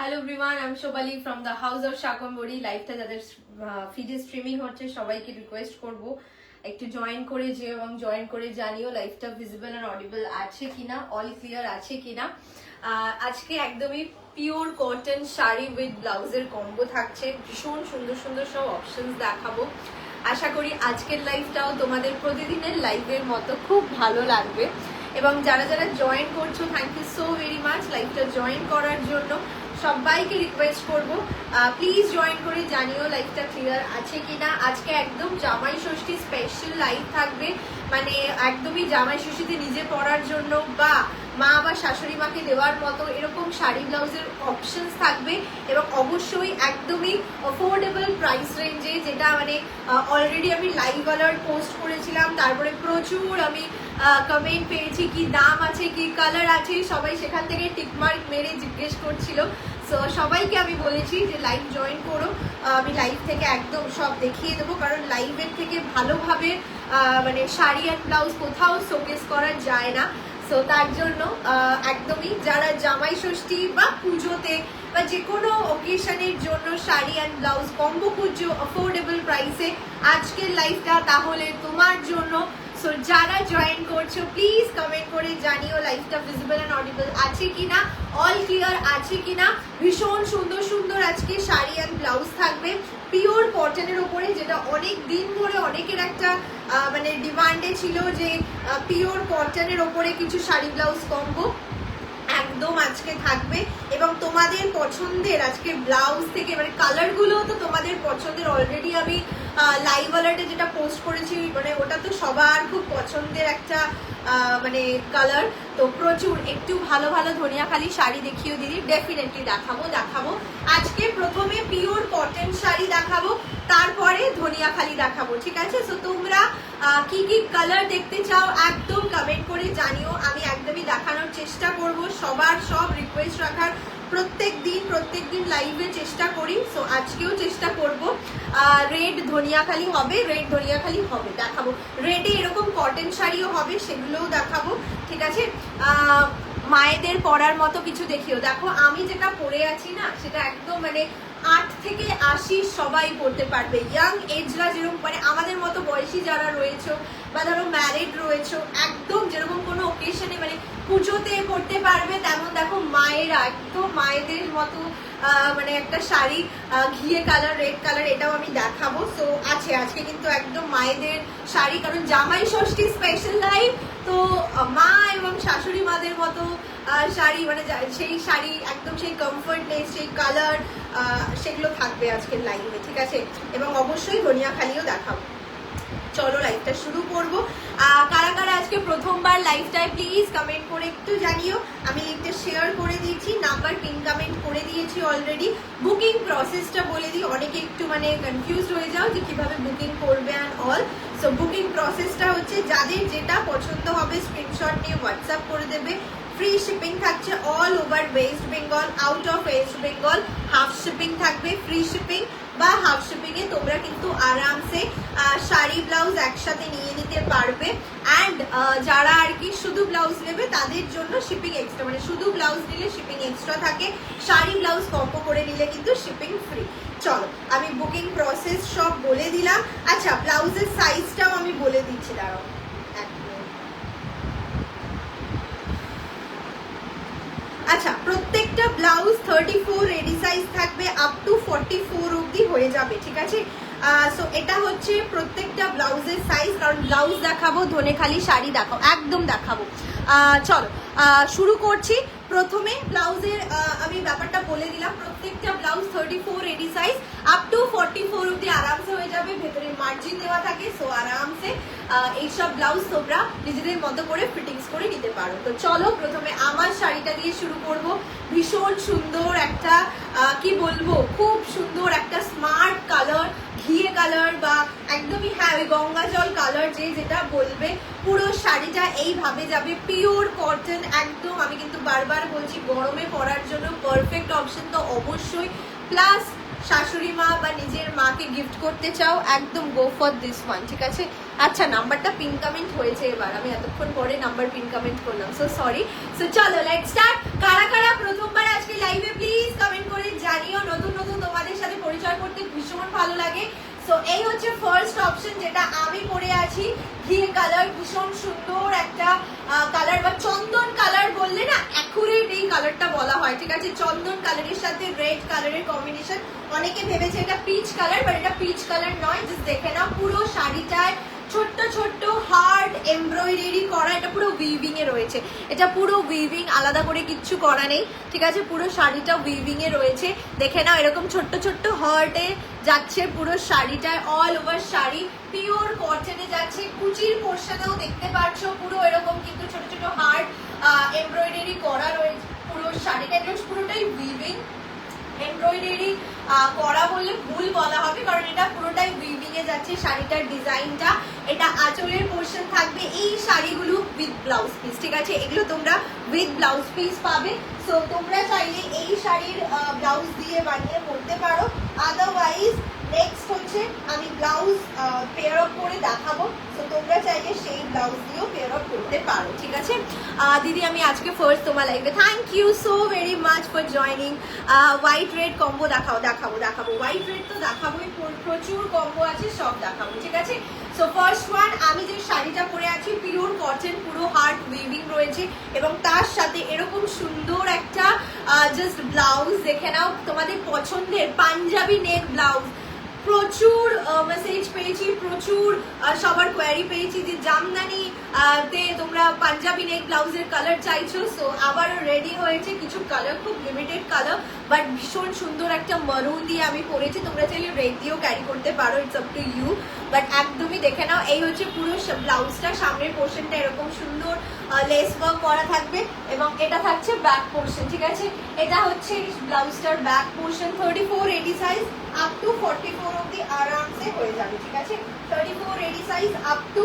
Hello everyone, আমি শোভালি from the house of শাকম্বরি। লাইভটা যাদের ফিডে স্ট্রিমিং হচ্ছে সবাইকে রিকোয়েস্ট করব একটু জয়েন করে যে এবং জয়েন করে জানিও লাইভটা ভিজিবল আর অডিবল আছে কিনা, অল ক্লিয়ার আছে কিনা। আজকে একদমই পিওর কটন শাড়ি উইথ ব্লাউজের কম্বো থাকছে, ভীষণ সুন্দর সুন্দর সব অপশনস দেখাবো। আশা করি আজকের লাইভটাও তোমাদের প্রতিদিনের লাইভের মতো খুব ভালো লাগবে। এবং যারা যারা জয়েন করছো, thank you so very much লাইভটা জয়েন করার জন্য। সবাইকে রিকোয়েস্ট করবো প্লিজ জয়েন করে জানিও লাইভটা ক্লিয়ার আছে কিনা। আজকে একদম জামাই ষষ্ঠী স্পেশাল লাইভ থাকবে, মানে একদমই জামাই ষষ্ঠীতে নিজে পরার জন্য বা মা বা শাশুড়ি মাকে দেওয়ার মতো এরকম শাড়ি ব্লাউজের অপশনস থাকবে এবং অবশ্যই একদমই অফোর্ডেবল প্রাইস রেঞ্জে, যেটা মানে অলরেডি আমি লাইভ অ্যালার্ট পোস্ট করেছিলাম, তারপরে প্রচুর আমি কমেন্ট পেয়েছি কি দাম আছে, কি কালার আছে, সবাই সেখান থেকে টিকমার্ক মেরে জিজ্ঞেস করছিল। সো সবাইকে আমি বলেছি যে লাইভ জয়েন করো, আমি লাইভ থেকে একদম সব দেখিয়ে দেবো, কারণ লাইভের থেকে ভালোভাবে মানে শাড়ি অ্যান্ড ব্লাউজ কোথাও শোকেস করা যায় না। সো তার জন্য একদমই যারা জামাই ষষ্ঠী বা পুজোতে বা যে কোনো অকেশনের জন্য শাড়ি অ্যান্ড ব্লাউজ কম্বো খুঁজছো অফোর্ডেবল প্রাইসে, আজকের লাইভটা তাহলে তোমার জন্য। সো যারা জয়েন করছো প্লিজ কমেন্ট করে জানিও লাইভটা ভিজিবল অ্যান্ড অডিবল আছে কিনা, অল ক্লিয়ার আছে কিনা। ভীষণ সুন্দর সুন্দর আজকে শাড়ি অ্যান্ড ব্লাউজ থাকবে পিওর কটনের ওপরে, যেটা অনেক দিন ধরে অনেকের একটা মানে ডিমান্ডে ছিল যে পিওর কটনের ওপরে কিছু শাড়ি ব্লাউজ কম্বো একদম আজকে থাকবে। এবং তোমাদের পছন্দের আজকে ব্লাউজ থেকে মানে কালারগুলো তো তোমাদের পছন্দের, অলরেডি আমি লাইভ অ্যালার্টে যেটা পোস্ট করেছি মানে ওটা তো সবার খুব পছন্দের একটা মানে কালার। তো প্রচুর একটু ভালো ভালো ধনিয়াখালি শাড়ি দেখিও দিদি, ডেফিনেটলি দেখাবো। আজকে প্রথমে পিওর কটন শাড়ি দেখাবো, তারপরে ধনিয়াখালি দেখাবো, ঠিক আছে? সো তোমরা কি কি কালার দেখতে চাও একদম কমেন্ট করে জানিও, আমি একদমই দেখানোর চেষ্টা করব। সবার সব রিকোয়েস্ট রাখার প্রত্যেক দিন লাইভে চেষ্টা করি। সো আজকেও চেষ্টা করব। রেড ধনিয়াখালি হবে, দেখাবো। রেডে এরকম কটন শাড়িও হবে, সেগুলোও দেখাবো, ঠিক আছে? মায়েদের পরার মতো কিছু দেখিও। দেখো আমি যেটা পরে আছি না, সেটা একদম মানে 8 থেকে 80 সবাই পড়তে পারবে। ইয়াং এজরা যেরকম মানে আমাদের মতো বয়সী যারা রয়েছে বা ধরো ম্যারিড রয়েছে, একদম যেরকম কোনো ওকেশনে মানে পুজোতে পড়তে পারবে, তেমন দেখো মায়েরা একদম মায়েদের মতো মানে একটা শাড়ি ঘিয়ে কালার, রেড কালার, এটাও আমি দেখাবো। সো আছে আজকে কিন্তু একদম মায়েদের শাড়ি, কারণ জামাই ষষ্ঠী স্পেশাল লাইভ, তো মা এবং শাশুড়ি মাদের মতো শাড়ি মানে সেই শাড়ি একদম সেই কমফর্টনেস, সেই কালার, সেগুলো থাকবে আজকের লাইভে, ঠিক আছে? এবং অবশ্যই ধনিয়াখালিও দেখাবো। চলো লাইভটা শুরু করবো। কারা কারা আজকে প্রথমবার লাইভটায় প্লিজ কমেন্ট করে একটু জানিও। আমি লিঙ্কটা শেয়ার করে দিয়েছি, নাম্বার পিন কমেন্ট করে দিয়েছি অলরেডি। বুকিং প্রসেসটা বলে দিই, অনেকে একটু মানে কনফিউজ হয়ে যাও যে কিভাবে বুকিং করবে অ্যান্ড অল। সো বুকিং প্রসেসটা হচ্ছে যাদের যেটা পছন্দ হবে স্ক্রিনশট নিয়ে হোয়াটসঅ্যাপ করে দেবে। ফ্রি শিপিং থাকছে all over West Bengal, out of West Bengal half shipping থাকবে। ফ্রি শিপিং বা হাফ শিপিংয়ে তোমরা কিন্তু আরামসে শাড়ি ব্লাউজ একসাথে নিয়ে নিতে পারবে। অ্যান্ড যারা আর কি শুধু ব্লাউজ নেবে তাদের জন্য শিপিং এক্সট্রা, মানে শুধু ব্লাউজ নিলে শিপিং এক্সট্রা থাকে, শাড়ি ব্লাউজ কম্বো করে নিলে কিন্তু শিপিং ফ্রি। চলো আমি বুকিং প্রসেস সব বলে দিলাম। আচ্ছা ব্লাউজের সাইজটাও আমি বলে দিচ্ছি, দাঁড়াও। আচ্ছা প্রত্যেকটা ব্লাউজ 34 রেডি সাইজ থাকবে, আপ টু 44 অবধি হয়ে যাবে, ঠিক আছে? সো এটা হচ্ছে প্রত্যেকটা ব্লাউজের সাইজ, কারণ ব্লাউজ দেখাবো ধনেখালি শাড়ি দেখাবো, একদম দেখাবো। চলো শুরু করছি। প্রথমে ব্লাউজের আমি ব্যাপারটা বলে দিলাম, প্রত্যেকটা blouse 34 ready size, up to 44 অবধি আরামসে হয়ে যাবে, ভেতরে মার্জিন দেওয়া থাকে। সো আরামসে এইসব ব্লাউজ তোমরা নিজেদের মতো করে ফিটিংস করে নিতে পারো। তো চলো প্রথমে আমার শাড়িটা দিয়ে শুরু করব। ভীষণ সুন্দর একটা কি বলবো, খুব সুন্দর একটা স্মার্ট কালার, ঘিয়ে কালার বা একদমই হ্যাঁ ওই গঙ্গা জল কালার, যে যেটা বলবে। পুরো শাড়িটা এইভাবে যাবে, পিওর কটন একদম। আমি কিন্তু বারবার বলছি গরমে পরার জন্য পারফেক্ট অপশন তো অবশ্যই, প্লাস শাশুড়ি মা বা নিজের মাকে গিফট করতে চাও, একদম গো ফর দিস ওয়ান, ঠিক আছে? আচ্ছা নাম্বারটা পিন কমেন্ট হয়েছে, এবার আমি এতক্ষণ পরে নাম্বার পিন কমেন্ট করলাম, সো সরি। সো চলো লেটস স্টার্ট। কারা কারা প্রথমবার আজকে লাইভে প্লিজ কমেন্ট করে জানিও। নতুন নতুন তোমাদের সাথে পরিচয় করতে ভীষণ ভালো লাগে। সো এই হচ্ছে ফার্স্ট অপশন যেটা আমি পরে আছি, ঘি কালার, ভীষণ সুন্দর একটা কালার বা চন্দন কালার বললে না অ্যাকুরেট এই কালারটা বলা হয়, ঠিক আছে। চন্দন কালারের সাথে রেড কালারের কম্বিনেশন। অনেকে ভেবেছে এটা পিচ কালার, বাট এটা পিচ কালার নয়। জাস্ট দেখে নাও পুরো শাড়িটায় ছোট্ট ছোট্ট হার্ড এমব্রয়ডারি করা, এটা পুরো উইভিং এ রয়েছে, এটা পুরো উইভিং, আলাদা করে কিচ্ছু করা নেই, ঠিক আছে। পুরো শাড়িটা উইভিং এ রয়েছে, দেখে নাও এরকম ছোট্ট ছোট্ট হার্টে যাচ্ছে পুরো শাড়িটায়, অল ওভার শাড়ি পিওর কটনে যাচ্ছে। কুচির পোর্শনেও দেখতে পাচ্ছ পুরো এরকম কিন্তু ছোট ছোট হার্ট এমব্রয়ডারি করা রয়েছে পুরো শাড়িটা, এগুলো পুরোটাই উইভিং। এমব্রয়ডারি করা বললে ভুল বলা হবে, কারণ এটা পুরোটাই উইভিং এ যাচ্ছে শাড়িটার ডিজাইনটা। এটা আঁচলের পোর্শন থাকবে, এই শাড়িগুলো উইথ ব্লাউজ পিস, ঠিক আছে। এগুলো তোমরা উইথ ব্লাউজ পিস পাবে। সো তোমরা চাইলে এই শাড়ির ব্লাউজ দিয়ে বানিয়ে পরতে পারো। আদারওয়াইজ নেক্সট হচ্ছে আমি ব্লাউজ পেয়ার আপ করে দেখাবো, তো তোমরা চাইলে সেই ব্লাউজ দিয়েও পেয়ার আপ করতে পারো, ঠিক আছে। দিদি আমি আজকে ফার্স্ট তোমার লাইভে, thank you so very much for joining. White red combo দেখাবো হোয়াইট রেড তো দেখাবোই, প্রচুর কম্বো আছে, সব দেখাবো, ঠিক আছে। সো ফার্স্ট ওয়ান, আমি যে শাড়িটা পরে আছি পিওর কটন, পুরো হার্ড উইভিং রয়েছে এবং তার সাথে এরকম সুন্দর একটা জাস্ট ব্লাউজ। দেখে নাও তোমাদের পছন্দের পাঞ্জাবি নেক ব্লাউজ। প্রচুর মেসেজ পেয়েছি, প্রচুর সবার কোয়ারি পেয়েছি যে জামদানি তে তোমরা পাঞ্জাবি নেক ব্লাউজের কালার চাইছো। সো আবারও রেডি হয়েছে কিছু কালার, খুব লিমিটেড কালার, বাট ভীষণ সুন্দর একটা মারুন দিয়ে আমি পরেছি। তোমরা চাইলে রেড দিয়েও ক্যারি করতে পারো, it's up to you, but একদমই দেখে নাও। এই হচ্ছে পুরো ব্লাউজটা, সামনের পোর্শনটা এরকম সুন্দর লেস ওয়ার্ক করা থাকবে এবং এটা থাকছে ব্যাক পোর্শন, ঠিক আছে। এটা হচ্ছে ব্লাউজটার back portion. 34-80 size up to 44 অবধি আরামসে হয়ে যাবে, ঠিক আছে। 34-80 সাইজ আপ টু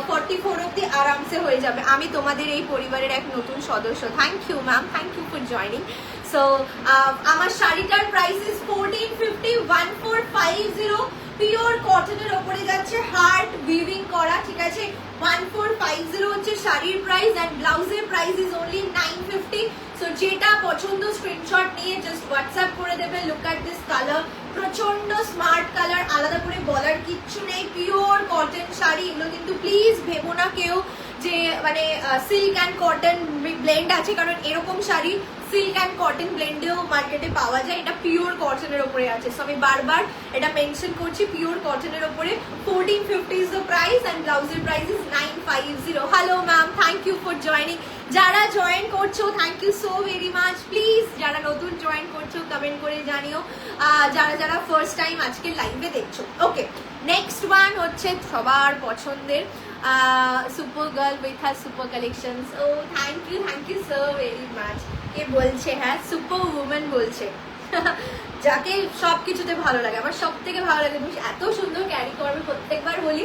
44 অবধি আরামসে হয়ে যাবে। আমি তোমাদের এই পরিবারের এক নতুন সদস্য। Thank you ma'am, thank you for joining. So আমার শাড়িটার প্রাইস ইজ 1450, 1450, পিওর কটনের ওপরে যাচ্ছে, হার্ড উইভিং করা, ঠিক আছে। 1450 হচ্ছে শাড়ির প্রাইস এন্ড ব্লাউজের প্রাইস ইজ অনলি 950। সো যেটা পছন্দ স্ক্রিনশট নিয়ে জাস্ট হোয়াটসঅ্যাপ করে দেবে। লুক এট দিস কালার, প্রচন্ড স্মার্ট কালার, আলাদা করে বলার কিচ্ছু নেই, পিওর কটন শাড়ি। এগুলো কিন্তু প্লিজ ভেবো না কেউ যে মানে সিল্ক অ্যান্ড কটন ব্লেন্ড আছে, কারণ এরকম শাড়ি সিল্ক অ্যান্ড কটন ব্লেন্ডেও মার্কেটে পাওয়া যায়, এটা পিওর কটনের ওপরে আছে। সো আমি বারবার এটা মেনশন করছি, পিওর কটনের ওপরে। 1450 ইজ দ্য প্রাইস অ্যান্ড ব্লাউজের price is 950। Hello ma'am, thank you for joining. যারা জয়েন করছো thank you so very much. Please যারা নতুন জয়েন করছো কমেন্ট করে জানিও, যারা যারা ফার্স্ট টাইম আজকে লাইভে দেখছো। ওকে, নেক্সট ওয়ান হচ্ছে সবার পছন্দের super girl with her super collections. ও thank you so very much. কে বলছে? হ্যাঁ, সুপার উমেন বলছে। যাকে সব কিছুতে ভালো লাগে, আমার সব থেকে ভালো লাগে, এত সুন্দর ক্যারি করবে, প্রত্যেকবার বলি,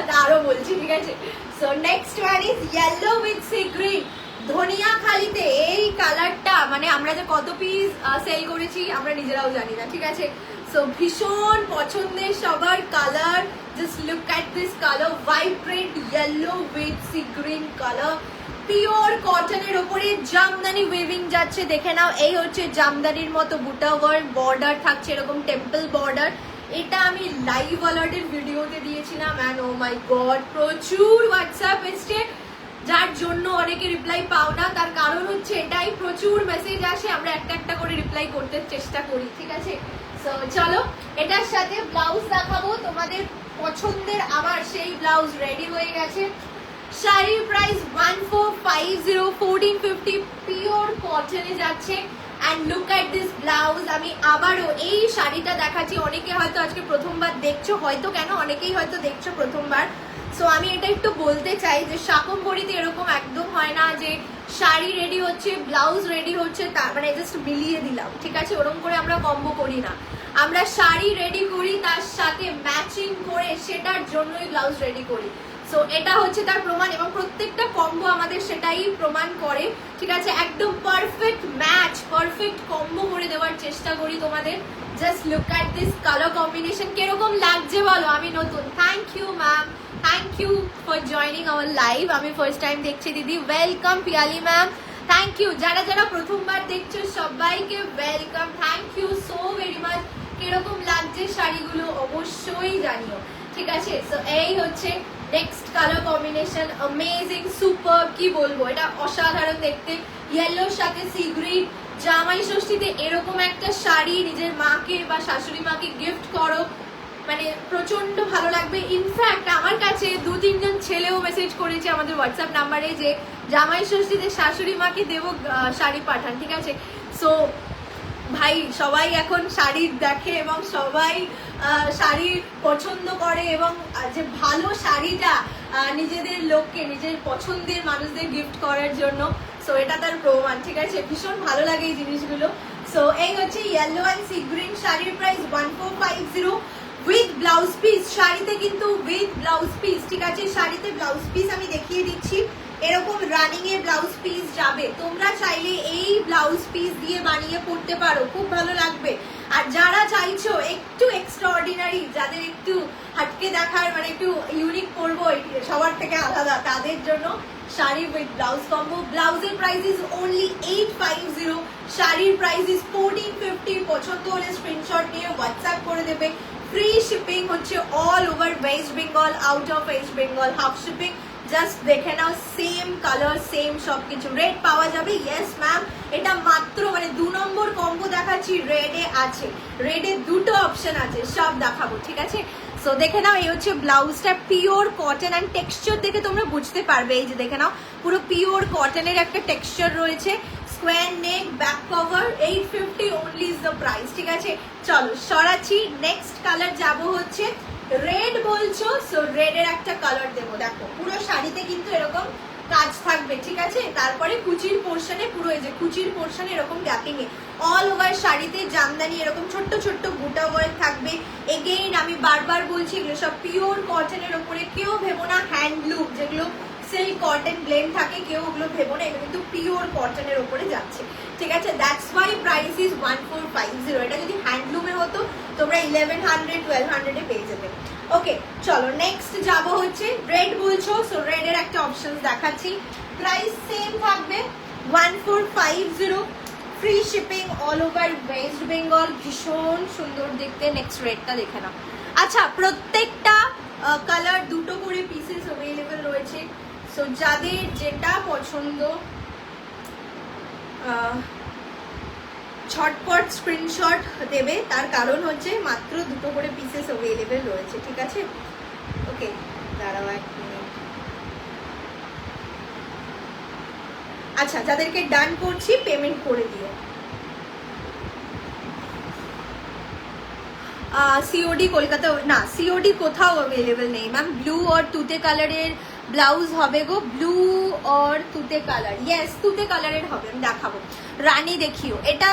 তারও বলছি, ঠিক আছে। So next one is yellow with sea green. ধনিয়াখালিতে এই কালারটা মানে আমরা যে কত পিস সেল করেছি আমরা নিজেরাও জানি না, ঠিক আছে। সো ভীষণ পছন্দের সবার colour. Just look at this colour, vibrant yellow with sea green colour, pure কটনের ওপরে জামদানি উইভিং যাচ্ছে। দেখে নাও, এই হচ্ছে জামদানির মতো বুটা ওয়ার্ক, বর্ডার থাকছে এরকম টেম্পল বর্ডার। এটা আমি লাইভ অ্যালার্টের ভিডিওতে দিয়েছিলাম অ্যান্ড ও মাই গড প্রচুর হোয়াটসঅ্যাপ এসছে, যার জন্য অনেকে রিপ্লাই পাও না। তার কারণ হচ্ছে এটাই, প্রচুর মেসেজ আসে, আমরা একটা একটা করে রিপ্লাই করতে চেষ্টা করি, ঠিক আছে। সো চলো এটার সাথে ব্লাউজ দেখাবো তোমাদের পছন্দের। আবার সেই ব্লাউজ রেডি হয়ে গেছে। শাড়ির প্রাইস 1450, 1450, পিওর কটনে যাচ্ছে। And look at this blouse. আমি আবারও এই শাড়িটা দেখাচ্ছি, অনেকে হয়তো আজকে প্রথমবার দেখছো, হয়তো কেন অনেকেই হয়তো দেখছো প্রথমবার। সো আমি এটা একটু বলতে চাই যে শাকম্ভরিতে এরকম একদম হয় না যে শাড়ি রেডি হচ্ছে ব্লাউজ রেডি হচ্ছে, তার মানে জাস্ট মিলিয়ে দিলাম, ঠিক আছে। ওরকম করে আমরা কম্বো করি না, আমরা শাড়ি রেডি করি তার সাথে ম্যাচিং করে, সেটার জন্যই ব্লাউজ রেডি করি। সো এটা হচ্ছে তার প্রমাণ এবং প্রত্যেকটা কম্বো আমাদের সেটাই প্রমাণ করে, ঠিক আছে। একদম পারফেক্ট ম্যাচ, পারফেক্ট কম্বো করে দেওয়ার চেষ্টা করি তোমাদের। Just look at this colour combination, কিরকম লাগছে বলো? আমি নতুন। Thank you ma'am, thank you for joining our live. আমি ফার্স্ট টাইম দেখছি দিদি, welcome Piyali ma'am. Thank you, যারা যারা প্রথমবার দেখছো সবাইকে welcome, thank you so very much. কিরকম লাগছে শাড়িগুলো অবশ্যই জানিও, ঠিক আছে? সো এই হচ্ছে next colour combination, amazing, super, কি বলবো, এটা অসাধারণ দেখতে। ইয়েলোর সাথে সি গ্রিন, জামাই ষষ্ঠীতে এরকম একটা শাড়ি নিজের মাকে বা শাশুড়ি মাকে গিফট করো, মানে প্রচন্ড ভালো লাগবে। ইনফ্যাক্ট আমার কাছে 2-3 জন ছেলেও মেসেজ করেছে আমাদের হোয়াটসঅ্যাপ নাম্বারে যে জামাই ষষ্ঠীতে শাশুড়ি মাকে দেবো শাড়ি পাঠান, ঠিক আছে? সো ভাই সবাই এখন শাড়ি দেখে এবং সবাই শাড়ি পছন্দ করে, এবং যে ভালো শাড়িটা নিজেদের লোককে, নিজের পছন্দের মানুষদের গিফট করার জন্য, সো এটা তার প্রমাণ, ঠিক আছে? ভীষণ ভালো লাগে এই জিনিসগুলো। সো এই হচ্ছে ইয়েলো অ্যান্ড সি গ্রিন, শাড়ির প্রাইস 1450 উইথ ব্লাউজ পিস। শাড়িতে কিন্তু উইথ ব্লাউজ পিস, ঠিক আছে? শাড়িতে ব্লাউজ পিস আমি দেখিয়ে দিচ্ছি, এরকম রানিং এর ব্লাউজ পিস যাবে। তোমরা চাইলে এই ব্লাউজ পিস দিয়ে বানিয়ে পড়তে পারো, খুব ভালো লাগবে। আর যারা চাইছো একটু এক্সট্রাঅর্ডিনারি, যাদের একটু হাটকে দেখার, মানে একটু ইউনিক পরবো, সবার থেকে আলাদা, তাদের জন্য শাড়ি উইথ ব্লাউজ কম্বো। ব্লাউজের প্রাইস ইজ অনলি 850, শাড়ির প্রাইস ইজ 1450। পছন্দ হলে স্ক্রিনশট নিয়ে হোয়াটসঅ্যাপ করে দেবে। ফ্রি শিপিং হচ্ছে all over West Bengal, out of West Bengal half shipping. Just দেখে নাও, সেম কালার, সেম সবকিছু। রেড পাওয়া যাবে, ইয়েস ম্যাম, এটা মাত্র মানে 2 নম্বর কম্বো দেখাচ্ছি, রেডে আছে, রেডে 2টো অপশন আছে, সব দেখাবো, ঠিক আছে? সো দেখে নাও, এই হচ্ছে ব্লাউজটা, পিওর কটন, অ্যান্ড টেক্সচার দেখে তোমরা বুঝতে পারবে। এই যে দেখে নাও, পুরো পিওর কটনের একটা টেক্সচার রয়েছে। Square neck, back cover, 850 only is the price, ঠিক আছে? চলো সরাচ্ছি, নেক্সট কালার যাব হচ্ছে রেড বলছো, সো রেডের একটা কালার দেবো। দেখো পুরো শাড়িতে কিন্তু এরকম কাজ থাকবে, ঠিক আছে? তারপরে কুচির পোর্শনে, পুরো এই যে কুচির পোর্শনে এরকম গ্যাপিং এ অল ওভার শাড়িতে জামদানি এরকম ছোট্ট ছোট্ট বুটা ওয়ার্ক থাকবে। এগেইন আমি বারবার বলছি, এগুলো সব পিওর কটনের ওপরে। কেউ ভেবো না হ্যান্ডলুম, যেগুলো সিল্ক কটন ব্লেন্ড থাকে, কেউ ওগুলো ভেবো না, এগুলো কিন্তু পিওর কটনের ওপরে যাচ্ছে, ঠিক আছে? That's why price is 1450। এটা যদি হ্যান্ডলুমে হতো তোমরা 1100 1200 এ পেয়ে যেতে। ওকে চলো নেক্সট যাব হচ্ছে রেড বলছো, সো রেডের একটা অপশন দেখাচ্ছি, প্রাইস সেম থাকবে 1450, free shipping all over West Bengal. ভীষণ সুন্দর দেখতে। নেক্সট রেডটা দেখে নাও। আচ্ছা, প্রত্যেকটা কালার 2টো করে পিসেস অ্যাভেলেবেল রয়েছে, সো যাদের যেটা পছন্দ ঝটপট স্ক্রিনশট দেবে, তার কারণ হচ্ছে মাত্র 2টো করে পিসেস অ্যাভেলেবেল রয়েছে, ঠিক আছে? ওকে দাঁড়াও 1 মিনিট। আচ্ছা, যাদেরকে ডান করছি পেমেন্ট করে দিও। সিওডি কলকাতা না, সিওডি কোথাও অ্যাভেলেবেল নেই ম্যাম। ব্লু আর তুতে কালারের ব্লাউজ হবে গো, ব্লু আর তুতে কালার, ইয়েস তুতে কালারের হবে, আমি দেখাবো। রানী দেখিও, এটা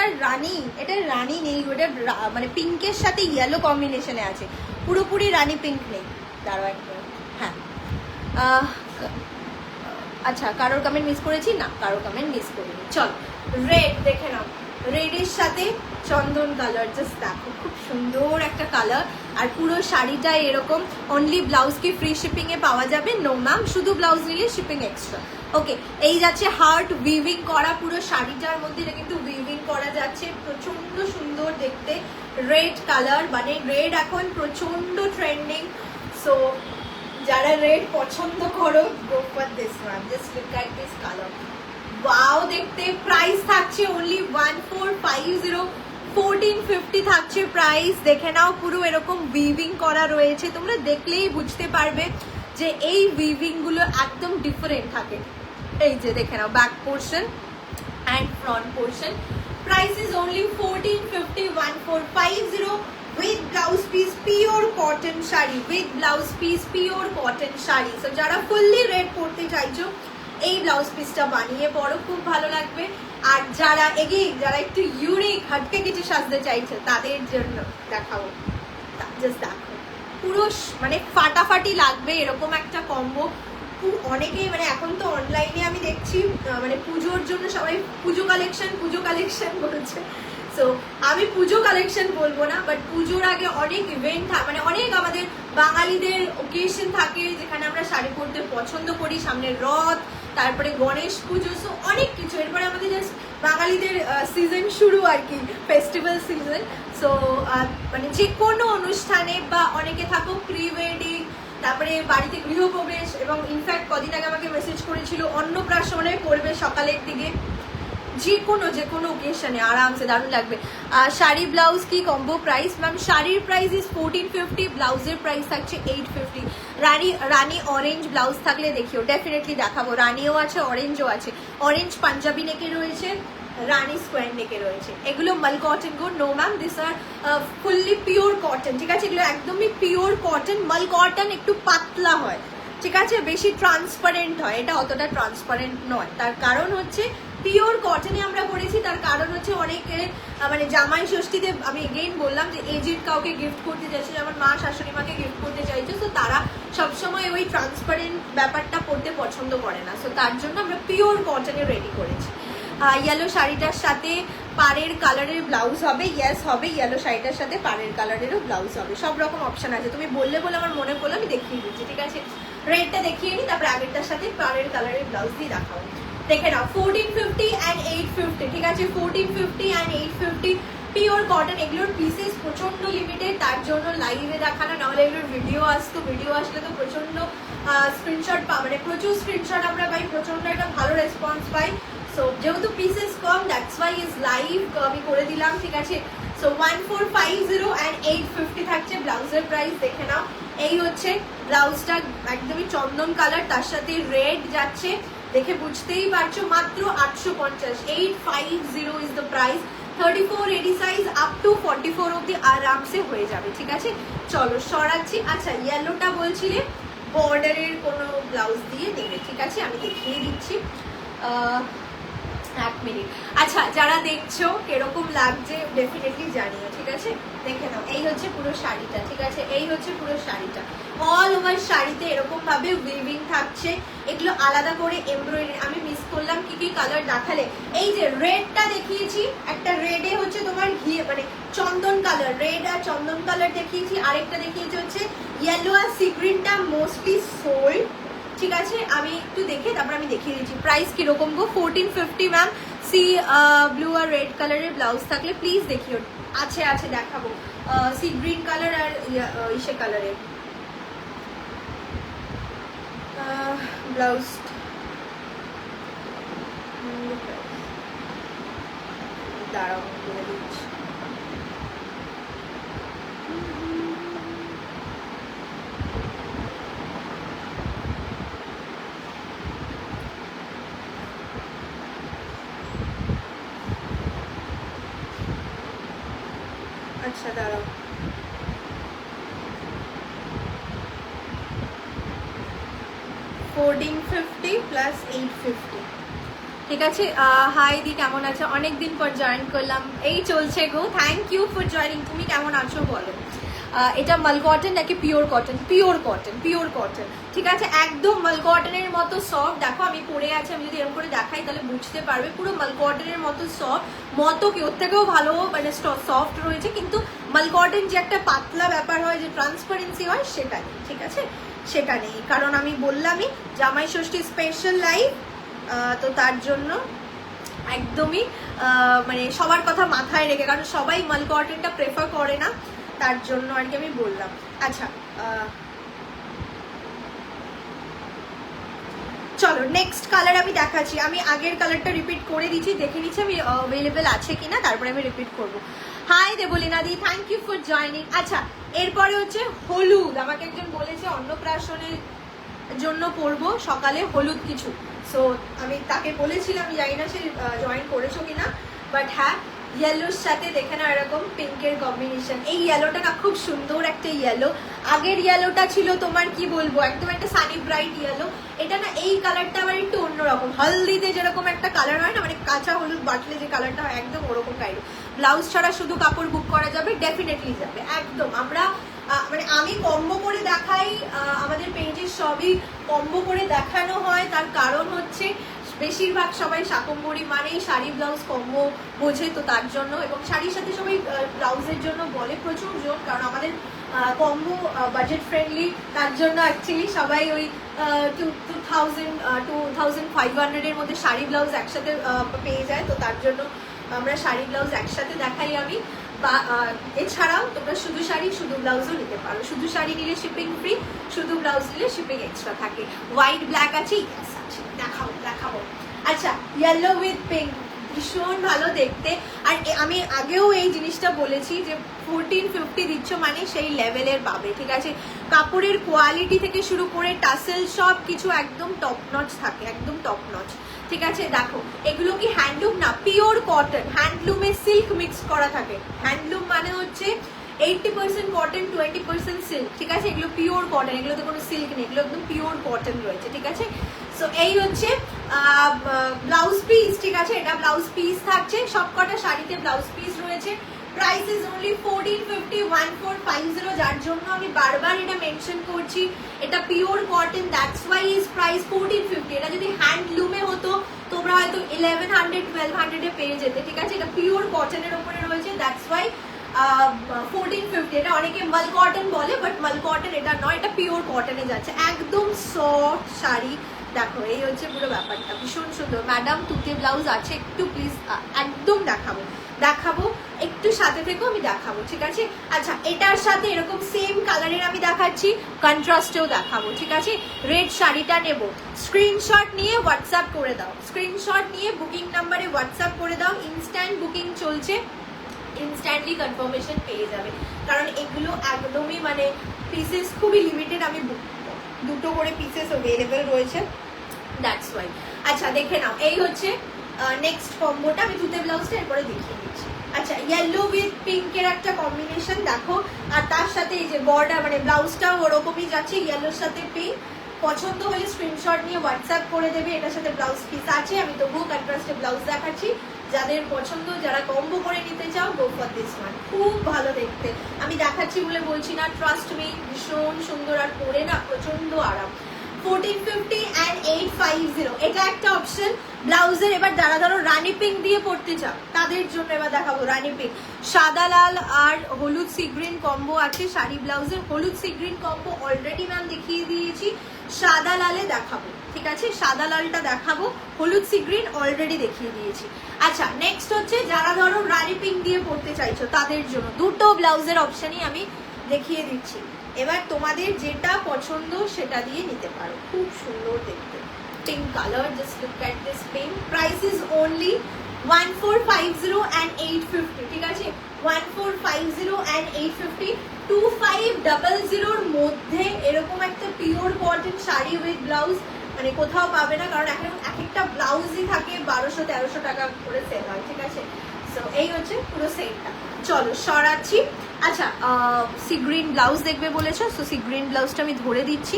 রানী নেই, ওটা মানে পিঙ্কের সাথে ইয়েলো কম্বিনেশনে আছে, পুরোপুরি রানী পিঙ্ক নেই। দাঁড়াও এক মিনিট, হ্যাঁ আচ্ছা কারোর কমেন্ট মিস করেছি না, কারোর কমেন্ট মিস করিনি। চল রেড দেখে নাও, রেডের সাথে চন্দন কালার, জাস্ট দেখো খুব সুন্দর একটা কালার। আর পুরো শাড়িটা এরকম, অনলি ব্লাউজ কি ফ্রি শিপিং এ পাওয়া যাবে? নো ম্যাম, শুধু ব্লাউজ নিলে শিপিং এক্সট্রা। ওকে, এই যাচ্ছে হার্ট উইভিং করা, পুরো শাড়িটার মধ্যে এটা কিন্তু উইভিং করা যাচ্ছে, প্রচন্ড সুন্দর দেখতে। রেড কালার, মানে রেড এখন প্রচন্ড ট্রেন্ডিং, সো যারা রেড পছন্দ করো go for this one, just look at this colour, wow দেখতে। প্রাইস থাকছে অনলি 1450, 1450 থাকছে প্রাইস। দেখে নাও, পুরো এরকম উইভিং করা রয়েছে, তোমরা দেখলেই বুঝতে পারবে যে এই উইভিং গুলো একদম ডিফারেন্ট থাকে। এই যে দেখে নাও, back portion and front portion. Price is only 1450, 1450 with blouse piece, pure cotton sari, with blouse piece, pure cotton sari. So যারা ফুললি রেড পরতে চাইছো এই ব্লাউজ পিসটা বানিয়ে পরো, খুব ভালো লাগবে। আর যারা যারা একটু ইউনিক হাটকে কিছু সাজতে চাইছে তাদের জন্য দেখাবো, জাস্ট দেখো পুরো মানে ফাটাফাটি লাগবে এরকম একটা কম্বো। অনেকেই মানে এখন তো অনলাইনে আমি দেখছি মানে পুজোর জন্য সবাই পুজো কালেকশন বলছে, সো আমি পুজো কালেকশন বলবো না, বাট পুজোর আগে অনেক ইভেন্ট মানে অনেক আমাদের বাঙালিদের ওকেশন থাকে যেখানে আমরা শাড়ি পরতে পছন্দ করি। সামনে রথ, তারপরে গণেশ পুজো, সো অনেক কিছু। এরপরে আমাদের জাস্ট বাঙালিদের সিজন শুরু আর কি, ফেস্টিভ্যাল সিজন। সো মানে যে কোনো অনুষ্ঠানে বা অনেকে থাকো প্রি ওয়েডিং, তারপরে বাড়িতে গৃহপ্রবেশ, এবং ইনফ্যাক্ট কদিন আগে আমাকে মেসেজ করেছিল অন্নপ্রাশনে করবে সকালের দিকে, যে কোনো ওকেশনে আরামসে দারুণ লাগবে। শাড়ি ব্লাউজ কি কম্বো প্রাইস? ম্যাম শাড়ির প্রাইস ইজ 1450, ব্লাউজের প্রাইস থাকছে 850। রানী অরেঞ্জ ব্লাউজ থাকলে দেখিও, ডেফিনেটলি দেখাবো। রানিও আছে, অরেঞ্জও আছে। অরেঞ্জ পাঞ্জাবি নেকে রয়েছে, রানী স্কোয়ার নেকে রয়েছে। এগুলো মাল কটন গো, no ma'am, this are fully pure cotton, ঠিক আছে? এগুলো একদমই পিওর কটন। মাল কটন একটু পাতলা হয়, ঠিক আছে, বেশি ট্রান্সপারেন্ট হয়, এটা অতটা ট্রান্সপারেন্ট নয়। তার কারণ হচ্ছে পিওর কটনে আমরা করেছি, তার কারণ হচ্ছে অনেকে মানে জামাই ষষ্ঠীতে আমি এগেইন বললাম যে এজেড কাউকে গিফট করতে চাইছে, যেমন মা শাশুড়ি মাকে গিফট করতে চাইছে, তো তারা সবসময় ওই ট্রান্সপারেন্ট ব্যাপারটা পরতে পছন্দ করে না। সো তার জন্য আমরা পিওর কটনে রেডি করেছি। ইয়েলো শাড়িটার সাথে পাড়ের কালারের ব্লাউজ হবে, ইয়েস হবে। ইয়েলো শাড়িটার সাথে পাড়ের কালারেরও ব্লাউজ হবে, সব রকম অপশন আছে। তুমি বললে বলে আমার মনে পড়লো, আমি দেখিয়ে দিচ্ছি, ঠিক আছে? রেডটা দেখিয়ে নিই, তারপরে আগেরটার সাথে পাড়ের কালারের ব্লাউজ দিয়ে দেখাবো। দেখে নাও, 1450 and 850, ঠিক আছে? 1450 and 850 পিওর কটন। এগুলোর পিসেস প্রচন্ড লিমিটেড, তার জন্য লাইভে দেখানো, নাহলে এগুলোর ভিডিও আসতো, ভিডিও আসলে তো প্রচন্ড স্ক্রিনশট মানে প্রচুর স্ক্রিনশট আমরা পাই, প্রচন্ড একটা ভালো রেসপন্স পাই। সো যেহেতু pieces com, that's why is live আমি করে দিলাম, ঠিক আছে? সো 1450 and 850 থাকছে ব্লাউজের প্রাইস। দেখে নাও, এই হচ্ছে ব্লাউজটা, একদমই চন্দন কালার, তার সাথে রেড যাচ্ছে, দেখে বুঝতেই পারছো, মাত্র 850। 850 is the price. 34 80 size up to 44 অব্দি আরামসে হয়ে যাবে, ঠিক আছে? চলো সরাচ্ছি। আচ্ছা, ইয়েলোটা বলছিলে বর্ডারের কোনো ব্লাউজ দিয়ে নেবে, ঠিক আছে? আমি দেখিয়ে দিচ্ছি, এক মিনিট। আচ্ছা, যারা দেখছো কিরকম লাগছে ডেফিনেটলি জানিও, ঠিক আছে? দেখে নাও, এই হচ্ছে পুরো শাড়িটা, ঠিক আছে? এই হচ্ছে পুরো শাড়িটা, অল ওভার শাড়িতে এরকম ভাবে উইভিং থাকছে। এগুলো আলাদা করে এমব্রয়ডারি। আমি মিস করলাম কি কি কালার দেখালে, এই যে রেডটা দেখিয়েছি, একটা রেডে হচ্ছে তোমার ঘিয়ে মানে চন্দন কালার, রেড আর চন্দন কালার দেখিয়েছি, আরেকটা দেখিয়েছি হচ্ছে ইয়েলো আর সি গ্রিনটা মোস্টলি সোল্ড, ঠিক আছে? আমি একটু দেখে তারপর আমি দেখিয়ে দিচ্ছি প্রাইস কিরকম গো। 1450 ম্যাম। সি ব্লু আর রেড কালারের ব্লাউজ থাকলে প্লিজ দেখিও। আছে আছে, দেখাবো। সি গ্রিন কালার আর ইসে কালারের ব্লাউজ। দাঁড়াও বলে দিচ্ছি। আচ্ছা দাঁড়াও, 1450 প্লাস 850, ঠিক আছে? হাই দি, কেমন আছো? অনেকদিন পর জয়েন করলাম, এই চলছে গো। Thank you for joining. তুমি কেমন আছো বলো? এটা মাল কটন নাকি pure cotton? Pure cotton, pure cotton, ঠিক আছে? একদম মাল কটনের মতো সফট। দেখো আমি পরে আছি, আমি যদি এরকম করে দেখাই তাহলে বুঝতে পারবে, পুরো মাল কটনের মতো সফট, মতো কি ওর থেকেও ভালো মানে সফট রয়েছে, কিন্তু মাল কটন যে একটা পাতলা ব্যাপার হয়, যে ট্রান্সপারেন্সি হয়, সেটা নেই, ঠিক আছে? সেটা নেই, কারণ আমি বললামই জামাই ষষ্ঠী স্পেশাল লাইভ, তো তার জন্য একদমই মানে সবার কথা মাথায় রেখে, কারণ সবাই মাল কটনটা প্রেফার করে না, তার জন্য আর কি আমি বললাম। আচ্ছা, চলো নেক্সট কালার আমি দেখাচ্ছি। আমি আগের কালারটা রিপিট করে দিচ্ছি, দেখে নিচ্ছি আমি অ্যাভেলেবেল আছে কিনা, তারপরে আমি রিপিট করব। Hi Deblina di, thank you for joining. আচ্ছা, এরপরে হচ্ছে হলুদ। আমাকে একজন বলেছে অন্নপ্রাশনের জন্য পরবো সকালে হলুদ কিছু, সো আমি তাকে বলেছিলাম, জানি না সে জয়েন করেছো কিনা, বাট হ্যাঁ, ইয়েলোর সাথে দেখে না এরকম পিঙ্কের কম্বিনেশন। এই ইয়েলোটা না খুব সুন্দর একটা ইয়েলো। আগের ইয়েলোটা ছিল তোমার কি বলবো, একদম একটা সানি ব্রাইট ইয়েলো। এটা না, এই কালারটা আবার একটু অন্যরকম, হলদিতে যেরকম একটা কালার হয় না, মানে কাঁচা হলুদ বাটলে যে কালারটা হয়, একদম ওরকম টাইপ। ব্লাউজ ছাড়া শুধু কাপড় বুক করা যাবে, ডেফিনেটলি যাবে একদম। আমরা মানে আমি কম্বো করে দেখাই, আমাদের পেজে সবই কম্বো করে দেখানো হয়, তার কারণ হচ্ছে বেশিরভাগ সবাই শাকম্ভরি মানেই শাড়ি ব্লাউজ কম্বো বোঝে, তো তার জন্য, এবং শাড়ির সাথে সবাই ব্লাউজের জন্য বলে প্রচুর জন, কারণ আমাদের কম্বো বাজেট ফ্রেন্ডলি, তার জন্য অ্যাকচুয়ালি সবাই ওই 2500-এর মধ্যে শাড়ি ব্লাউজ একসাথে পেয়ে যায়, তো তার জন্য আমরা শাড়ি ব্লাউজ একসাথে দেখাই আমি। বা এছাড়াও তোমরা শুধু শাড়ি শুধু ব্লাউজও নিতে পারো, শুধু শাড়ি নিলে শিপিং ফ্রি, শুধু ব্লাউজ নিলে শিপিং এক্সট্রা থাকে। হোয়াইট ব্ল্যাক আছে, ইয়েস আছে, দেখাবো। আচ্ছা, ইয়েলো উইথ পিঙ্ক ভীষণ ভালো দেখতে। আর আমি আগেও এই জিনিসটা বলেছি যে 1450 দিচ্ছ মানে সেই লেভেলের পাবে, ঠিক আছে। কাপড়ের কোয়ালিটি থেকে শুরু করে টাসেল সব কিছু একদম টপ নচ থাকে, একদম টপ নচ, ঠিক আছে। দেখো এগুলো কি হ্যান্ডলুম না, পিওর কটন, হ্যান্ডলুমে সিল্ক মিক্স করা থাকে। হ্যান্ডলুম মানে হচ্ছে 80% কটন 20% সিল্ক, ঠিক আছে। এগুলো পিওর কটন, এগুলোতে কোনো সিল্ক নেই, এগুলো একদম পিওর কটন রয়েছে, ঠিক আছে। সো এই হচ্ছে ব্লাউজ পিস, ঠিক আছে। এটা ব্লাউজ পিস থাকছে, সবকটা শাড়িতে ব্লাউজ পিস রয়েছে। প্রাইস ইজ অনলি 1450, 1450, যার জন্য আমি বারবার এটা মেনশন করছি, এটা pure cotton, that's why is price 1450। এটা যদি হ্যান্ডলুমে হতো তোমরা হয়তো 1100-1200 পেয়ে যেতে, ঠিক আছে। এটা পিওর কটনের উপরে রয়েছে, দ্যাটস ওয়াই 1450। এটা অনেকে মাল কটন বলে, বাট মাল কটন এটা নয়, এটা পিওর কটনে যাচ্ছে, একদম সফট শাড়ি। দেখো এই হচ্ছে পুরো ব্যাপারটা, ভীষণ সুন্দর। ম্যাডাম তুতে ব্লাউজ আছে, একটু প্লিজ একদম দেখাবো একটু সাথে থেকেও আমি দেখাবো, ঠিক আছে। আচ্ছা, এটার সাথে এরকম সেম কালারের আমি দেখাচ্ছি, কন্ট্রাস্টেও দেখাবো, ঠিক আছে। রেড শাড়িটা নেব, স্ক্রিনশট নিয়ে হোয়াটসঅ্যাপ করে দাও, স্ক্রিনশট নিয়ে বুকিং নাম্বারে হোয়াটসঅ্যাপ করে দাও। ইনস্ট্যান্ট বুকিং চলছে, ইনস্ট্যান্টলি কনফার্মেশন পেয়ে যাবে, কারণ এগুলো একদমই মানে পিসেস খুবই লিমিটেড, আমি দুটো করে পিসেস অ্যাভেলেবেল রয়েছে, দ্যাটস ওয়াই। আচ্ছা দেখে নাও, এই হচ্ছে নেক্সট কম্বোটা, আমি তুতে ব্লাউজটা এরপরে দেখিয়ে দিচ্ছি। আচ্ছা, ইয়েলো উইথ পিঙ্কের একটা কম্বিনেশন দেখো, আর তার সাথে এই যে বর্ডার মানে ব্লাউজটাও ওরকমই যাচ্ছে, ইয়েলোর সাথে পিঙ্ক। পছন্দ হলে স্ক্রিনশট নিয়ে হোয়াটসঅ্যাপ করে দেবে, এটার সাথে ব্লাউজ পিস আছে, আমি তবুও কন্ট্রাস্টে ব্লাউজ দেখাচ্ছি। যাদের পছন্দ, যারা কম্বো করে নিতে চাও, গো ফর দিস ওয়ান, খুব ভালো দেখতে। আমি দেখাচ্ছি বলে বলছি না, ট্রাস্ট মি, ভীষণ সুন্দর, আর পরে না প্রচন্ড আরাম। 1450 and 850, এটা একটা অপশন ব্লাউজের। এবার যারা ধরো রানি পিঙ্ক দিয়ে পড়তে চাও তাদের জন্য এবার দেখাবো রানি পিঙ্ক। সাদা লাল আর হলুদ সি গ্রিন কম্বো আছে শাড়ি ব্লাউজের। হলুদ sea green combo already ma'am দেখিয়ে দিয়েছি, সাদা লালে দেখাবো, ঠিক আছে। সাদা লালটা দেখাবো, হলুদ সি গ্রিন অলরেডি দেখিয়ে দিয়েছি। আচ্ছা, নেক্সট হচ্ছে যারা ধরো রানি পিঙ্ক দিয়ে পড়তে চাইছো তাদের জন্য দুটো ব্লাউজের অপশনই আমি দেখিয়ে দিচ্ছি। এবার তোমাদের যেটা পছন্দ সেটা দিয়ে নিতে পারো, খুব সুন্দর দেখতে, pink colour, just look at this pink. Price is only 1450 and 850, ঠিক আছে। 1450 and 850, 2500 মধ্যে এরকম একটা pure cotton sari with blouse মানে কোথাও পাবে না, কারণ এখন এক একটা ব্লাউজই থাকে 1200-1300 টাকা করে সেল হয়, ঠিক আছে। সো এই হচ্ছে পুরো সেটটা। চলো সরাচ্ছি। আচ্ছা, সি গ্রিন ব্লাউজ দেখবে বলেছো, সো সি গ্রিন ব্লাউজটা আমি ধরে দিচ্ছি।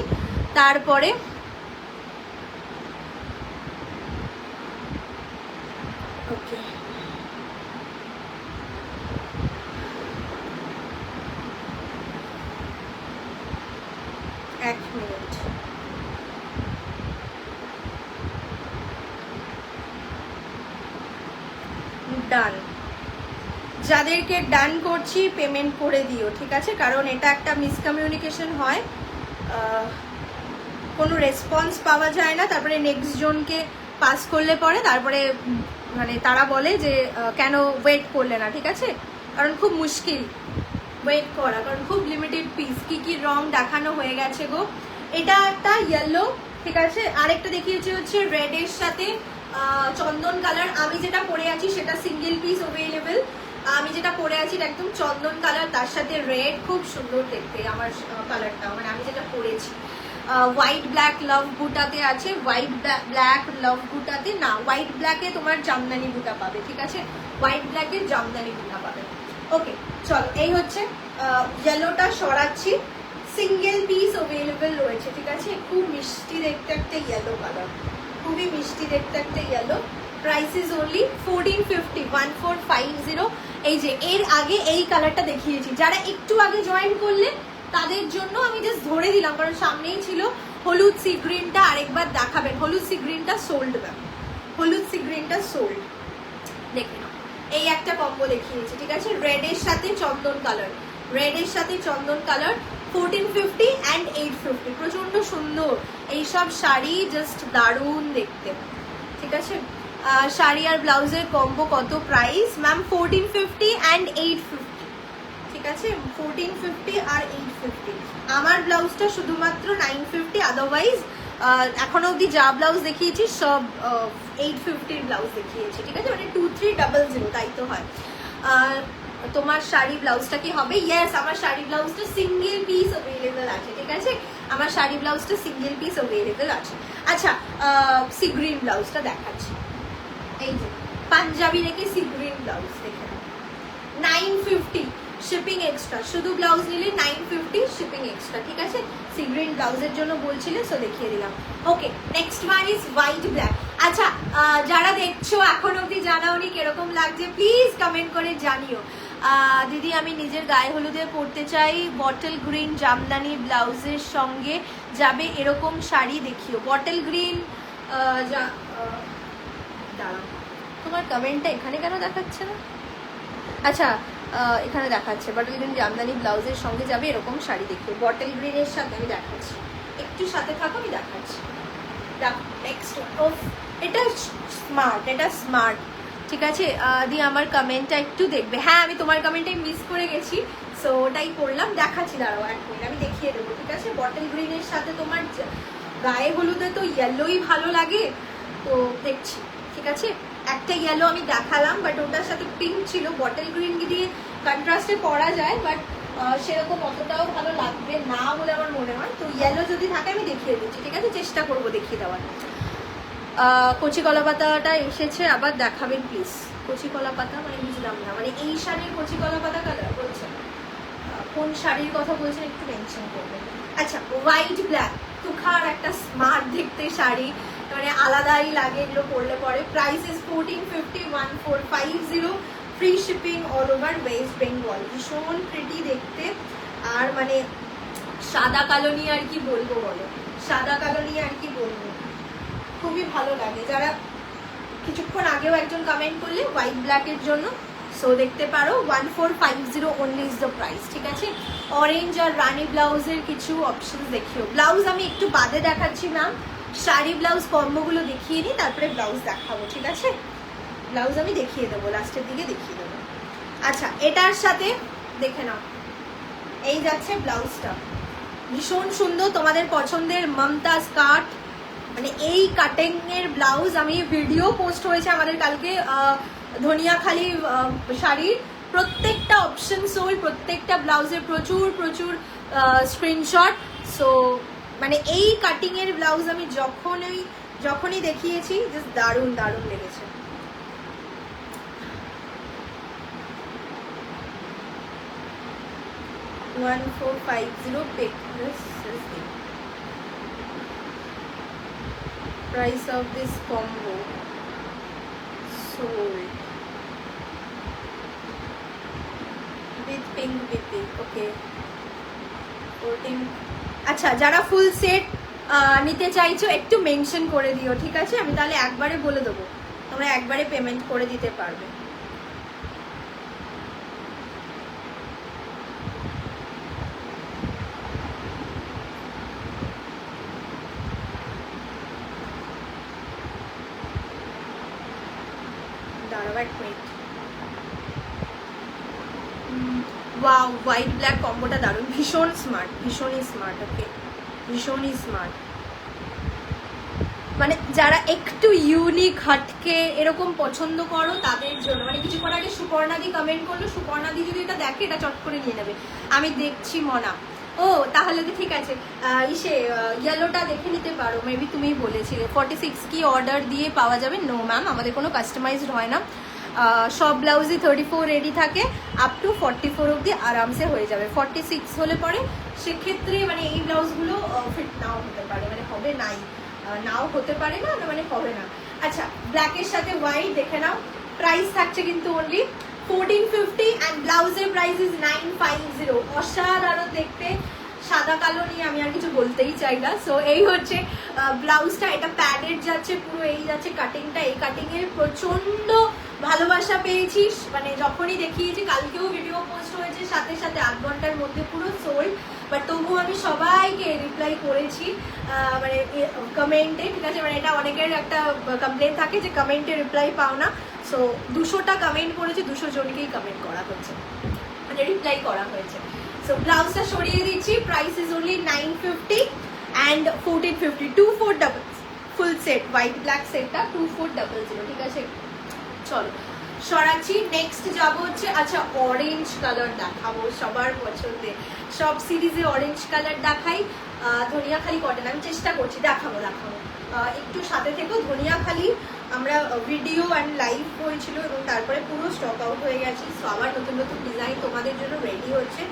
তারপরে ওকে, এক মিনিট। ডান, যাদেরকে ডান করছি পেমেন্ট করে দিও, ঠিক আছে, কারণ এটা একটা মিসকমিউনিকেশন হয়, কোনো রেসপন্স পাওয়া যায় না, তারপরে নেক্সট জনকে পাস করলে পরে তারপরে মানে তারা বলে যে কেন ওয়েট করলে না, ঠিক আছে, কারণ খুব মুশকিল ওয়েট করা, কারণ খুব লিমিটেড পিস। কি কি রং দেখানো হয়ে গেছে গো। এটা একটা ইয়েলো, ঠিক আছে, আরেকটা দেখিয়েছি হচ্ছে রেডের সাথে চন্দন কালার। আমি যেটা পরে আছি সেটা সিঙ্গেল পিস অ্যাভেলেবেল, আমি যেটা পরে আছি এটা একদম চন্দন কালার, তার সাথে রেড, খুব সুন্দর দেখতে আমার কালারটা, মানে আমি যেটা পরেছি। হোয়াইট ব্ল্যাক লাভ বুটাতে আছে, হোয়াইট ব্ল্যাক লাভ বুটাতে না, হোয়াইট ব্ল্যাকে তোমার জামদানি বুটা পাবে, ঠিক আছে, হোয়াইট ব্ল্যাকে জামদানি বুটা পাবে। ওকে চলো, এই হচ্ছে ইয়েলোটা সরাচ্ছি, সিঙ্গেল পিস অ্যাভেলেবেল রয়েছে, ঠিক আছে। খুব মিষ্টি দেখতে একটা ইয়েলো কালার, খুবই মিষ্টি দেখতে একটা ইয়েলো। Price is only 1450, 1450। এই যে এর আগে এই কালারটা দেখিয়েছি, যারা একটু আগে জয়েন করলে তাদের জন্য আমি জাস্ট ধরে দিলাম, কারণ সামনেই ছিল। হলুদ সি গ্রিনটা আরেকবার দেখাবেন, হলুদ সি গ্রিনটা সোল্ড ম্যাম, হলুদ সি গ্রিনটা সোল্ড। দেখে নাও, এই একটা কম্বো দেখিয়েছি, ঠিক আছে, রেডের সাথে চন্দন কালার, রেডের সাথে চন্দন কালার, 1450 অ্যান্ড 850, প্রচন্ড সুন্দর এইসব শাড়ি, জাস্ট দারুণ দেখতে, ঠিক আছে। শাড়ি আর ব্লাউজের কম্বো কত প্রাইস ম্যাম? 1450 অ্যান্ড 850, ঠিক আছে, 1450 আর 850। আমার ব্লাউজটা শুধুমাত্র 950, আদারওয়াইজ এখনো অবধি যা ব্লাউজ দেখিয়েছি সব 850 ব্লাউজ দেখিয়েছি, ঠিক আছে, মানে 2300, তাই তো হয়। তোমার শাড়ি ব্লাউজটা কি হবে? ইয়েস, আমার শাড়ি ব্লাউজটা সিঙ্গেল পিস অ্যাভেলেবল আছে, ঠিক আছে, আমার শাড়ি ব্লাউজটা সিঙ্গেল পিস অ্যাভেলেবল আছে। আচ্ছা, সি গ্রিন ব্লাউজটা দেখাচ্ছি, এই যে পাঞ্জাবি রেখে সি গ্রিন ব্লাউজ দেখে 950 শিপিং এক্সট্রা, শুধু ব্লাউজ নিলে 950 শিপিং এক্সট্রা, ঠিক আছে। সি গ্রিন ব্লাউজের জন্য বলছিলে, সো দেখিয়ে দিলাম। Okay, next one is white black. আচ্ছা, যারা দেখছো এখন অবধি জানাওনি কিরকম লাগছে, প্লিজ কমেন্ট করে জানিও। দিদি আমি নিজের গায়ে হলুদে পরতে চাই, বটল গ্রিন জামদানি ব্লাউজের সঙ্গে যাবে এরকম শাড়ি দেখিও। বটল গ্রিন, দাঁড়াও, তোমার কমেন্টটা এখানে কেন দেখাচ্ছে না? আচ্ছা, এখানে দেখাচ্ছে বটল গ্রিন জামদানি ব্লাউজের সঙ্গে যাবে এরকম শাড়ি দেখিও। বটল গ্রিনের সাথে আমি দেখাচ্ছি, একটু সাথে থাকো, আমি দেখাচ্ছি। নেক্সট, এটা স্মার্ট, এটা স্মার্ট, ঠিক আছে। দিয়ে আমার কমেন্টটা একটু দেখবে। হ্যাঁ, আমি তোমার কমেন্টটাই মিস করে গেছি, সো ওটাই করলাম, দেখাচ্ছি, দাঁড়াও এক মিনিট, আমি দেখিয়ে দেবো, ঠিক আছে। বটল গ্রিনের সাথে তোমার গায়ে হলুদে তো ইয়েলোই ভালো লাগে, তো দেখছি, ঠিক আছে। একটা ইয়েলো আমি দেখালাম, বাট ওটার সাথে পিঙ্ক ছিল, বটল গ্রিন দিয়ে কন্ট্রাস্টে পরা যায়, বাট সেরকম অতটাও ভালো লাগবে না বলে আমার মনে হয়। তো ইয়েলো যদি থাকে আমি দেখিয়ে দিচ্ছি, ঠিক আছে, চেষ্টা করবো দেখিয়ে দেওয়ার। কচি কলা পাতাটা এসেছে, আবার দেখাবেন প্লিজ। কচি কলা পাতা মানে বুঝলাম না, মানে এই শাড়ির কচি কলা পাতা কালার বলছেন? কোন শাড়ির কথা বলছেন একটু মেনশন করবেন। আচ্ছা, হোয়াইট ব্ল্যাক তুখার একটা স্মার্ট দেখতে শাড়ি, মানে আলাদাই লাগে এগুলো পরলে পরে। Price is 1450, 1450, free shipping all over West Bengal. ভীষণ প্রিটি দেখতে, আর মানে সাদা কালো নিয়ে আর কি বলবো বলো, সাদা কালো নিয়ে আর কি বলবো, খুবই ভালো লাগে। যারা কিছুক্ষণ আগেও একজন কমেন্ট করলে হোয়াইট ব্ল্যাকের জন্য, সো দেখতে পারো, 1450 অনলি ইজ দ্য প্রাইস, ঠিক আছে। অরেঞ্জ আর রানি ব্লাউজের কিছু অপশন দেখিও। ব্লাউজ আমি একটু বাদে দেখাচ্ছি ম্যাম, শাড়ি ব্লাউজ কম্বোগুলো দেখিয়ে নিই, তারপরে ব্লাউজ দেখাবো, ঠিক আছে। ব্লাউজ আমি দেখিয়ে দেবো, লাস্টের দিকে দেখিয়ে দেবো। আচ্ছা, এটার সাথে দেখে নাও, এই যাচ্ছে ব্লাউজটা, ভীষণ সুন্দর, তোমাদের পছন্দের মমতাজ কাট, মানে এই কাটিং এর ব্লাউজ। আমি ভিডিও পোস্ট হয়েছে আমাদের কালকে ধনিয়াখালি শাড়ির, প্রত্যেকটা অপশন সোল, প্রত্যেকটা ব্লাউজের প্রচুর প্রচুর স্ক্রিনশট। সো মানে এই কাটিং এর ব্লাউজ আমি যখনই দেখিয়েছি, জাস্ট দারুণ দারুণ লেগেছে। Price of this combo sold with pink with it, okay, 14। আচ্ছা, যারা ফুল সেট নিতে চাইছো একটু মেনশন করে দিও, ঠিক আছে, আমি তাহলে একবারে বলে দেবো, তোমরা একবারে পেমেন্ট করে দিতে পারবে। ওয়াও, হোয়াইট ব্ল্যাক কম্বোটা দারুণ, ভীষণ স্মার্ট, ভীষণই স্মার্ট, ওকে, ভীষণই স্মার্ট। মানে যারা একটু ইউনিক হাটকে এরকম পছন্দ করো তাদের জন্য। মানে কিছুক্ষণ আগে সুপর্ণাদি কমেন্ট করলো, সুপর্ণাদি যদি এটা দেখে এটা চট করে নিয়ে নেবে। আমি দেখছি মনা, ও তাহলে তো ঠিক আছে, ইয়েলোটা দেখে নিতে পারো, মেবি তুমিই বলেছিলে 46 কি অর্ডার দিয়ে পাওয়া যাবে। নো ম্যাম, আমাদের কোনো কাস্টমাইজড হয় না, সব ব্লাউজই 34 রেডি থাকে, আপ টু 44 অবধি আরামসে হয়ে যাবে। 46 হলে পরে সেক্ষেত্রে মানে এই ব্লাউজগুলো ফিট নাও হতে পারে, মানে হবে নাই, নাও হতে পারে না, মানে হবে না। আচ্ছা, ব্ল্যাকের সাথে হোয়াইট দেখে নাও, প্রাইস থাকছে কিন্তু অনলি 1450 অ্যান্ড ব্লাউজের প্রাইস ইজ 950। অসাধারণ দেখতে সাদা কালো নিয়ে আমি আর কিছু বলতেই চাই না। সো এই হচ্ছে ব্লাউজটা, এটা প্যাডেড যাচ্ছে পুরো, এই যাচ্ছে কাটিংটা, এই কাটিং এর প্রচন্ড ভালোবাসা পেয়েছি, মানে যখনই দেখিয়েছি, কালকেও ভিডিও পোস্ট হয়েছে সাথে সাথে 8 ঘন্টার মধ্যে পুরো সোল্ড। বাট তবুও আমি সবাইকে রিপ্লাই করেছি মানে কমেন্টে, ঠিক আছে, মানে এটা অনেকের একটা কমপ্লেন থাকে যে কমেন্টে রিপ্লাই পাও না। সো 200টা কমেন্ট করেছি, 200 জনকেই কমেন্ট করা হয়েছে, মানে রিপ্লাই করা হয়েছে। সো ব্লাউজটা সরিয়ে দিচ্ছি, price is only 950 and 1450, 2400 full set, white black সেটটা 2400, ঠিক আছে। চলো সরাচ্ছি, নেক্সট যাবো হচ্ছে, আচ্ছা অরেঞ্জ কালার দেখাবো, সবার পছন্দের, সব সিরিজে অরেঞ্জ কালার দেখাই। ধনিয়াখালি কটন, আমি চেষ্টা করছি দেখাবো, একটু সাথে থেকেও। ধনিয়াখালি আমরা ভিডিও অ্যান্ড লাইভ হয়েছিল এবং তারপরে পুরো স্টক আউট হয়ে গেছে। সো আবার নতুন নতুন ডিজাইন তোমাদের জন্য রেডি হচ্ছে।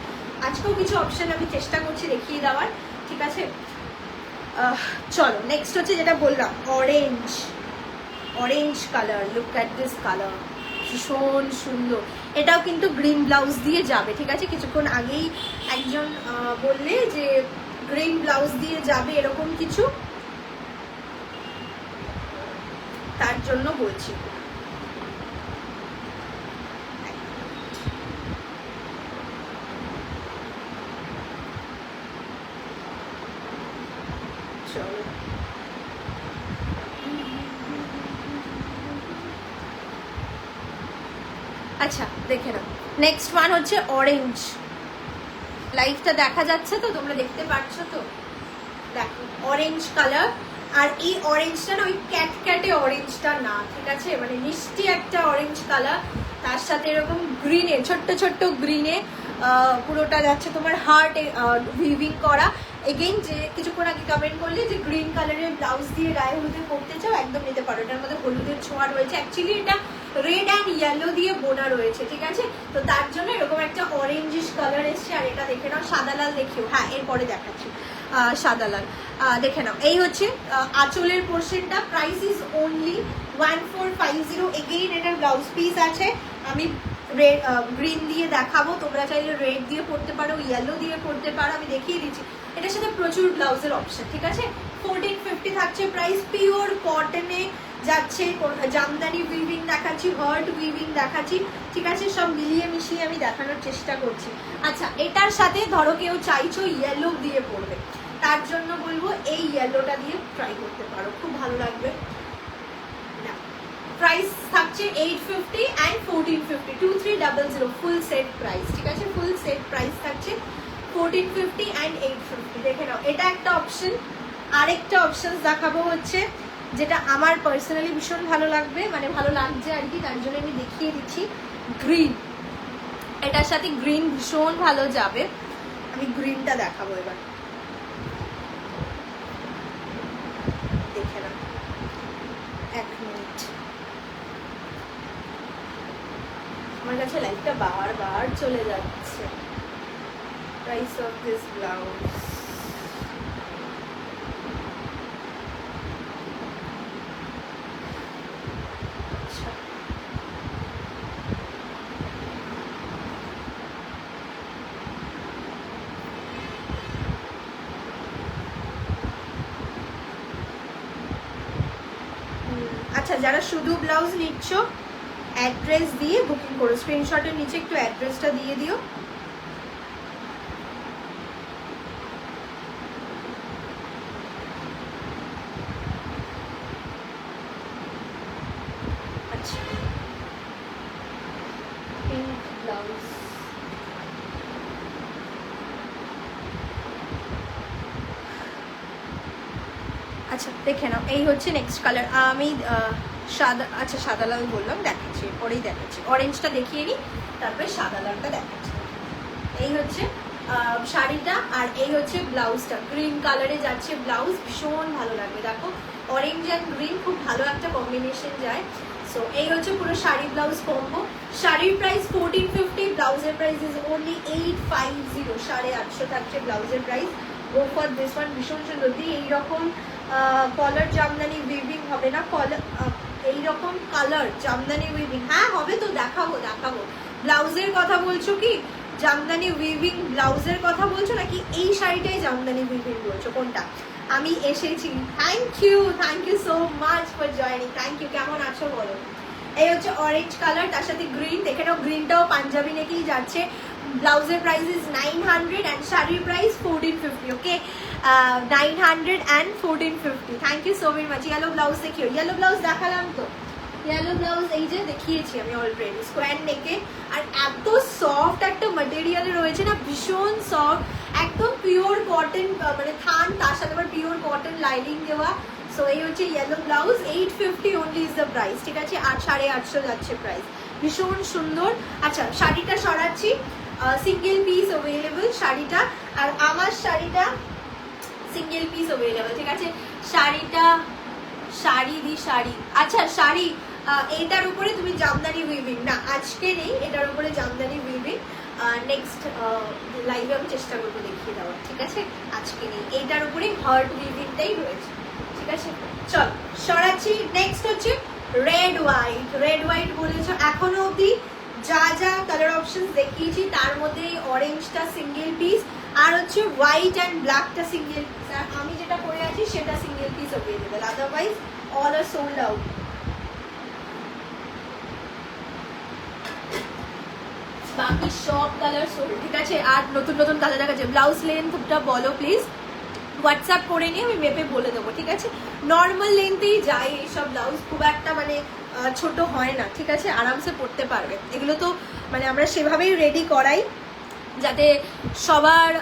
আজকেও কিছু অপশন আমি চেষ্টা করছি দেখিয়ে দেওয়ার, ঠিক আছে। চলো নেক্সট হচ্ছে যেটা বললাম, orange colour, look at this colour, ভীষণ সুন্দর। এটাও কিন্তু গ্রিন ব্লাউজ দিয়ে যাবে, ঠিক আছে। কিছুক্ষণ আগেই একজন বললে যে গ্রিন ব্লাউজ দিয়ে যাবে এরকম কিছু, তার জন্য বলছি। চলো আচ্ছা দেখে নাও, নেক্সট ওয়ান হচ্ছে অরেঞ্জ। লাইভটা দেখা যাচ্ছে তো, তোমরা দেখতে পাচ্ছ তো, দেখো অরেঞ্জ কালার। আর এই অরেঞ্জটা না ওই ক্যাটে অরেঞ্জটা না, ঠিক আছে, মানে মিষ্টি একটা অরেঞ্জ কালার, তার সাথে এরকম গ্রিনে, ছোট্ট ছোট্ট গ্রিনে পুরোটা যাচ্ছে তোমার হার্ট উইভিং করা। এগেইন যে কিছুক্ষণ আগে কমেন্ট করলে যে গ্রিন কালারের ব্লাউজ দিয়ে গায়ে হলুদে পরতে চাও, একদম নিতে পারো। এটার মধ্যে হলুদের ছোঁয়া রয়েছে, অ্যাকচুয়ালি এটা রেড অ্যান্ড ইয়েলো দিয়ে বোনা রয়েছে, ঠিক আছে। তো তার জন্য এরকম একটা অরেঞ্জিশ কালার এসছে। আর এটা দেখে নাও, সাদা লাল দেখিও, হ্যাঁ এরপরে দেখাচ্ছি সাদা লাল, দেখে নাও। এই হচ্ছে আঁচলের পোর্শনটা, প্রাইস ইজ অনলি 1450। এগেইন এটার ব্লাউজ পিস আছে, আমি রেড গ্রিন দিয়ে দেখাবো, তোমরা চাইলে রেড দিয়ে পরতে পারো, ইয়েলো দিয়ে পরতে পারো, আমি দেখিয়ে দিচ্ছি। এটার সাথে প্রচুর ব্লাউজের অপশন, ঠিক আছে। 1450 থাকছে প্রাইস, পিওর কটনে যাচ্ছে, জামদানি উইভিং দেখাচ্ছি, হার্ট উইভিং দেখাচ্ছি, ঠিক আছে, সব মিলিয়ে মিশিয়ে আমি দেখানোর চেষ্টা করছি। আচ্ছা এটার সাথে ধরো কেউ চাইছো ইয়েলো দিয়ে পরবে, তার জন্য বলবো এই ইয়েলোটা দিয়ে ট্রাই করতে পারো, খুব ভালো লাগবে। প্রাইস থাকছে 850 অ্যান্ড 1450, 2300 ফুল সেট প্রাইস, ঠিক আছে। ফুল সেট প্রাইস থাকছে 1450 অ্যান্ড 850। দেখে নাও, এটা একটা অপশন। আরেকটা অপশন দেখাবো হচ্ছে যেটা আমার পার্সোনালি ভীষণ ভালো লাগবে, মানে ভালো লাগছে আর কি, তার জন্য আমি দেখিয়ে দিচ্ছি। গ্রিন, এটার সাথে গ্রিন ভীষণ ভালো যাবে। আমি গ্রিনটা দেখাবো এবার, দেখে নাও, এক মিনিট। আমার কাছে লাইটটা বারবার চলে যাচ্ছে। প্রাইস অফ দিস ব্লাউজ, আচ্ছা যারা শুধু ব্লাউজ নিচ্ছ অ্যাড্রেস দিয়ে বুকিং করো, স্ক্রিনশটের নিচে একটু অ্যাড্রেসটা দিয়ে দিও। আচ্ছা পিঙ্ক ব্লাউজ, আচ্ছা দেখে নাও, এই হচ্ছে নেক্সট কালার। আমি সাদা, আচ্ছা সাদা লাল বললাম, দেখাচ্ছি পরেই দেখাচ্ছি। অরেঞ্জটা দেখিয়ে নিই, তারপরে সাদা লালটা দেখাচ্ছি। এই হচ্ছে শাড়িটা, আর এই হচ্ছে ব্লাউজটা, গ্রিন কালারে যাচ্ছে ব্লাউজ, ভীষণ ভালো লাগবে। দেখো অরেঞ্জ অ্যান্ড গ্রিন খুব ভালো একটা কম্বিনেশন যায়। সো এই হচ্ছে পুরো শাড়ি ব্লাউজ কম্বো। শাড়ির প্রাইস 1450, ব্লাউজের প্রাইস ইজ অনলি 850, 850 থাকছে ব্লাউজের price. Go for this one, ভীষণ সুন্দর দিয়ে এইরকম কলার জামদানি উইভিং হবে না, কলার এইরকম কালার জামদানি উইভিং, হ্যাঁ হবে তো, দেখাবো। ব্লাউজের কথা বলছো কি, জামদানি উইভিং ব্লাউজের কথা বলছো নাকি এই শাড়িটাই জামদানি উইভিং বলছো, কোনটা? আমি এসেছি, thank you so much for joining, thank you. কেমন আছো বলো? এই হচ্ছে অরেঞ্জ কালার, তার সাথে গ্রিন, দেখে নাও গ্রিনটাও পাঞ্জাবি নেকেই যাচ্ছে। ব্লাউজের প্রাইস ইজ 900 অ্যান্ড শাড়ির price 1450। Okay, 900 and 1450। Thank you so very much. Yellow blouse দেখিও, ইয়েলো ব্লাউজ দেখালাম তো, ইয়েলো ব্লাউজ এই যে দেখিয়েছি আমি অলরেডি, স্কোয়ার নেকে। আর এত সফট একটা ম্যাটেরিয়ালে রয়েছে না, ভীষণ সফট, একদম পিওর কটন, মানে থান, তার সাথে আবার পিওর কটন লাইনিং দেওয়া। সো এই হচ্ছে yellow blouse, 850 only is the price, ঠিক আছে? 850 যাচ্ছে প্রাইস, ভীষণ সুন্দর। আচ্ছা, শাড়িটা সরাচ্ছি, সিঙ্গেল পিস অ্যাভেলেবল শাড়িটা, আর আমার শাড়িটা সিঙ্গেল পিস অ্যাভেলেবল, ঠিক আছে? শাড়িটা শাড়ি, আচ্ছা শাড়ি এটার উপরে তুমি জামদানি উইভিং না, আজকে নেই এটার উপরে জামদানি উইভিং, নেক্সট লাইভে আমি চেষ্টা করবো দেখিয়ে দেওয়ার, ঠিক আছে? আজকে নেই, এইটার উপরে হার্ট উইভিংটাই রয়েছে, ঠিক আছে? চল সরাচ্ছি। নেক্সট হচ্ছে রেড হোয়াইট বলেছো, এখনো অবধি যা যা কালার অপশন দেখিয়েছি তার মধ্যে অরেঞ্জটা সিঙ্গেল পিস, আর হচ্ছে হোয়াইট অ্যান্ড ব্ল্যাকটা সিঙ্গেল পিস, আর আমি যেটা পরে আছি সেটা single piece available, otherwise all are sold out. বাকি সব কালার সোল্ড, ঠিক আছে? আর নতুন নতুন কালার দেখাচ্ছে। ব্লাউজ লেন্থটা বলো প্লিজ, হোয়াটসঅ্যাপ করে নিয়ে আমি মেপে বলে দেবো, ঠিক আছে? নর্মাল লেন্থেই যায় এইসব ব্লাউজ, খুব একটা মানে ছোট হয় না, ঠিক আছে? আরামসে পরতে পারবে। এগুলো তো মানে আমরা সেভাবেই রেডি করাই যাতে সবার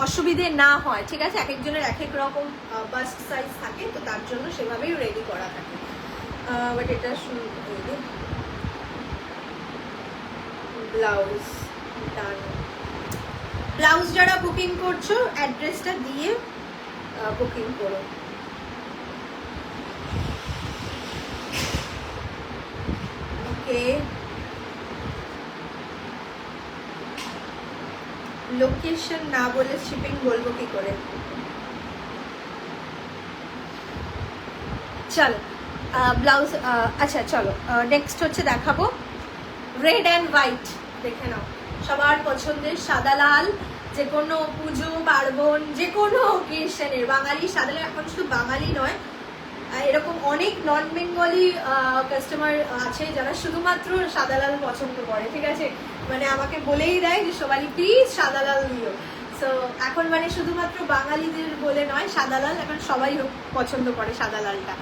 অসুবিধে না হয়, ঠিক আছে? এক একজনের এক এক রকম বাস্ট সাইজ থাকে, তো তার জন্য সেভাবেই রেডি করা থাকে। বাট এটা ব্লাউজ ডান। ব্লাউজ যারা বুকিং করছো অ্যাড্রেসটা দিয়ে বুকিং করো। ওকে, লোকেশন না বলে শিপিং বলবো কি করে? চলো ব্লাউজ, আচ্ছা চলো নেক্সট হচ্ছে দেখাবো রেড অ্যান্ড হোয়াইট। দেখে নাও, সবার পছন্দের সাদা লাল, যে কোনো পুজো পার্বণ, যে কোনো অকেশনের বাঙালি সাদা লাল। এখন শুধু বাঙালি নয়, এরকম অনেক নন বেঙ্গলি কাস্টমার আছে যারা শুধুমাত্র সাদা লাল পছন্দ করে, ঠিক আছে? মানে আমাকে বলেই দেয় যে সবাই প্লিজ সাদা লাল দিও। সো এখন মানে শুধুমাত্র বাঙালিদের বলে নয়, সাদা লাল এখন সবাই পছন্দ করে সাদা লালটা।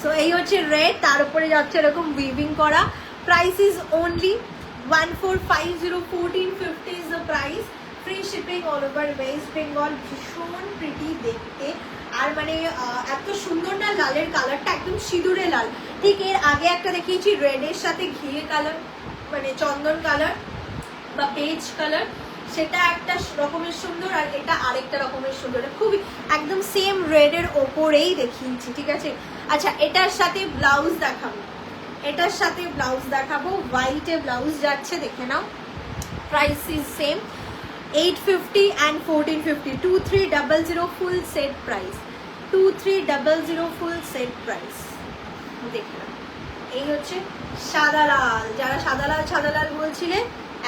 সো এই হচ্ছে রেড, তার উপরে যাচ্ছে এরকম উইভিং করা। Price is only 1450, 1450 is the price, free shipping all over West Bengal. ভীষণ প্রিটি দেখতে, আর মানে এত সুন্দর না, লালের কালারটা একদম সিঁদুরে লাল। ঠিক এর আগে একটা দেখিয়েছি রেডের সাথে ঘিয়ে কালার, মানে চন্দন কালার বা পেজ কালার, সেটা একটা রকমের সুন্দর, আর এটা আরেকটা রকমের সুন্দর, খুবই একদম সেম রেডের ওপরেই দেখিয়েছি, ঠিক আছে? আচ্ছা, এটার সাথে ব্লাউজ দেখাবো, এটার সাথে ব্লাউজ দেখাবো, হোয়াইটে ব্লাউজ যাচ্ছে, দেখে নাও। Price is same, 850 and 1450, 2300 full set price, 2300 full set price. দেখে নাও, এই হচ্ছে সাদা লাল। যারা সাদা লাল বলছিলে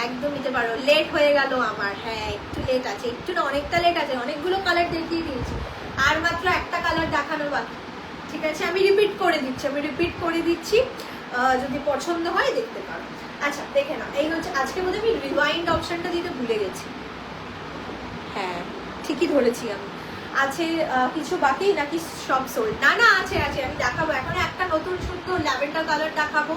একদম নিতে পারো। লেট হয়ে গেল আমার, হ্যাঁ একটু লেট আছে, একটু না অনেকটা লেট আছে, অনেকগুলো কালার দেখিয়ে দিয়েছি, আর মাত্র একটা কালার দেখানো বাকি, ঠিক আছে? আমি রিপিট করে দিচ্ছি, যদি পছন্দ হয় দেখতে পারো। আচ্ছা দেখে না, এই হচ্ছে আজকে বোধহয় আমি রিওয়াইন্ড অপশনটা দিতে ভুলে গেছি, হ্যাঁ ঠিকই ধরেছি আমি। আছে কিছু বাকি নাকি সব সোল্ড? না না, আছে আছে, আমি দেখাবো এখন। একটা নতুন সুন্দর ল্যাভেন্ডার কালার দেখাবো,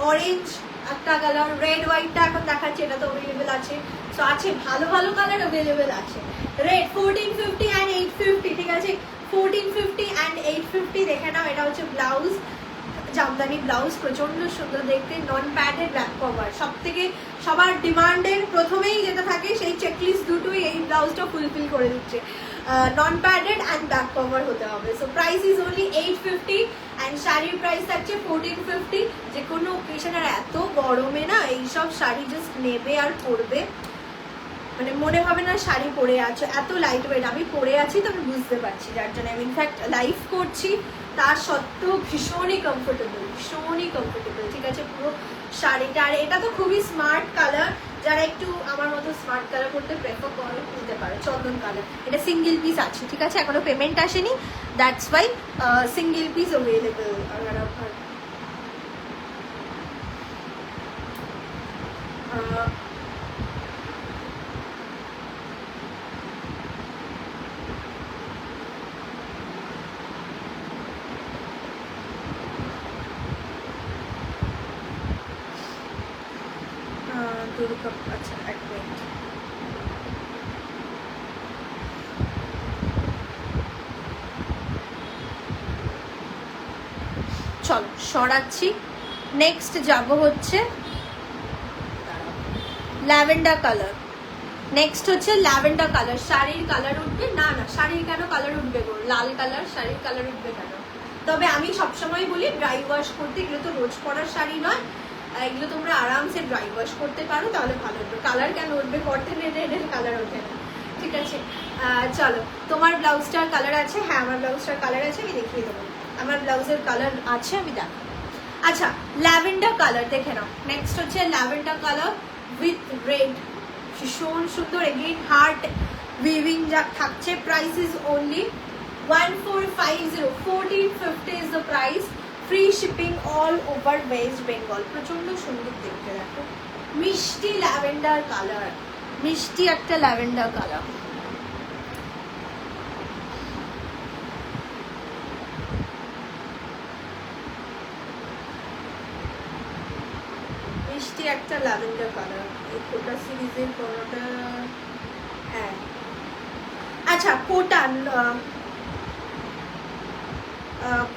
অরেঞ্জ একটা কালার, রেড হোয়াইটটা এখন দেখাচ্ছি, এটা তো অ্যাভেলেবেল আছে। সো আছে ভালো ভালো কালার অ্যাভেলেবেল আছে। রেড 1450 and 850, ঠিক আছে? 1450 and 850 দেখে নাও। এটা হচ্ছে ব্লাউজ, জামদানি ব্লাউজ, প্রচন্ড সুন্দর দেখতে, নন প্যাডেড ব্যাক কভার। সব থেকে সবার ডিমান্ডের প্রথমেই যেটা থাকে সেই চেকলিস্ট দুটোই এই ব্লাউজটা ফুলফিল করে দিচ্ছে, নন প্যাডেড অ্যান্ড ব্যাক কভার হতে হবে। So price is only 850 and শাড়ির প্রাইস থাকছে 1450। যে কোনো ওকেশন, আর এত গরমে না এইসব শাড়ি জাস্ট নেবে আর পরবে, মানে মনে হবে না শাড়ি পরে আছো, এত লাইট ওয়েট। আমি পরে আছি তো আমি বুঝতে পারছি, যার জন্য আমি ইনফ্যাক্ট লাইভ করছি, তার সত্ত্বেও ভীষণই কমফোর্টেবল, ঠিক আছে পুরো শাড়িটা। আর এটা তো খুবই স্মার্ট কালার, যারা একটু আমার মতো স্মার্ট কালার করতে প্রেফার করে নিতে পারো, চন্দন কালার। এটা সিঙ্গেল পিস আছে, ঠিক আছে, এখনো পেমেন্ট আসেনি, that's why single piece available. Durga, আচ্ছা এক মিনিট, চলো সরাচ্ছি। নেক্সট যাব হচ্ছে ল্যাভেন্ডার কালার। নেক্সট হচ্ছে ল্যাভেন্ডার কালার। শাড়ির কালার উঠবে না, না শাড়ির কেন কালার উঠবে গো, লাল কালার শাড়ির কালার উঠবে কেন? তবে আমি সবসময় বলি ড্রাই ওয়াশ করতে, এগুলো তো রোজ পরার শাড়ি নয়, এগুলো তোমরা আরামসে ড্রাই ওয়াশ করতে পারো, তাহলে ভালো হবে। কালার কেন উঠবে, কটনের রেডের কালার ওঠে না, ঠিক আছে। চলো, তোমার ব্লাউজটার কালার আছে? হ্যাঁ আমার ব্লাউজটার কালার আছে, আমি দেখিয়ে দেবো। আমার ব্লাউজের কালার আছে, আমি দেখ। আচ্ছা ল্যাভেন্ডার কালার দেখে নাও। নেক্সট হচ্ছে ল্যাভেন্ডার কালার উইথ রেড, ভীষণ সুন্দর, এগেইন হার্ট উইভিং যা থাকছে। Price is only 1450, 1450 is the price. Free shipping all over West Bengal. প্রচন্ড সুন্দর দেখতে, দেখো মিষ্টি ল্যাভেন্ডার কালার, মিষ্টি একটা ল্যাভেন্ডার কালার। মিষ্টি একটা ল্যাভেন্ডার কালার। এই কোটা সিরিজের কোনোটা, হ্যাঁ আচ্ছা কোটা,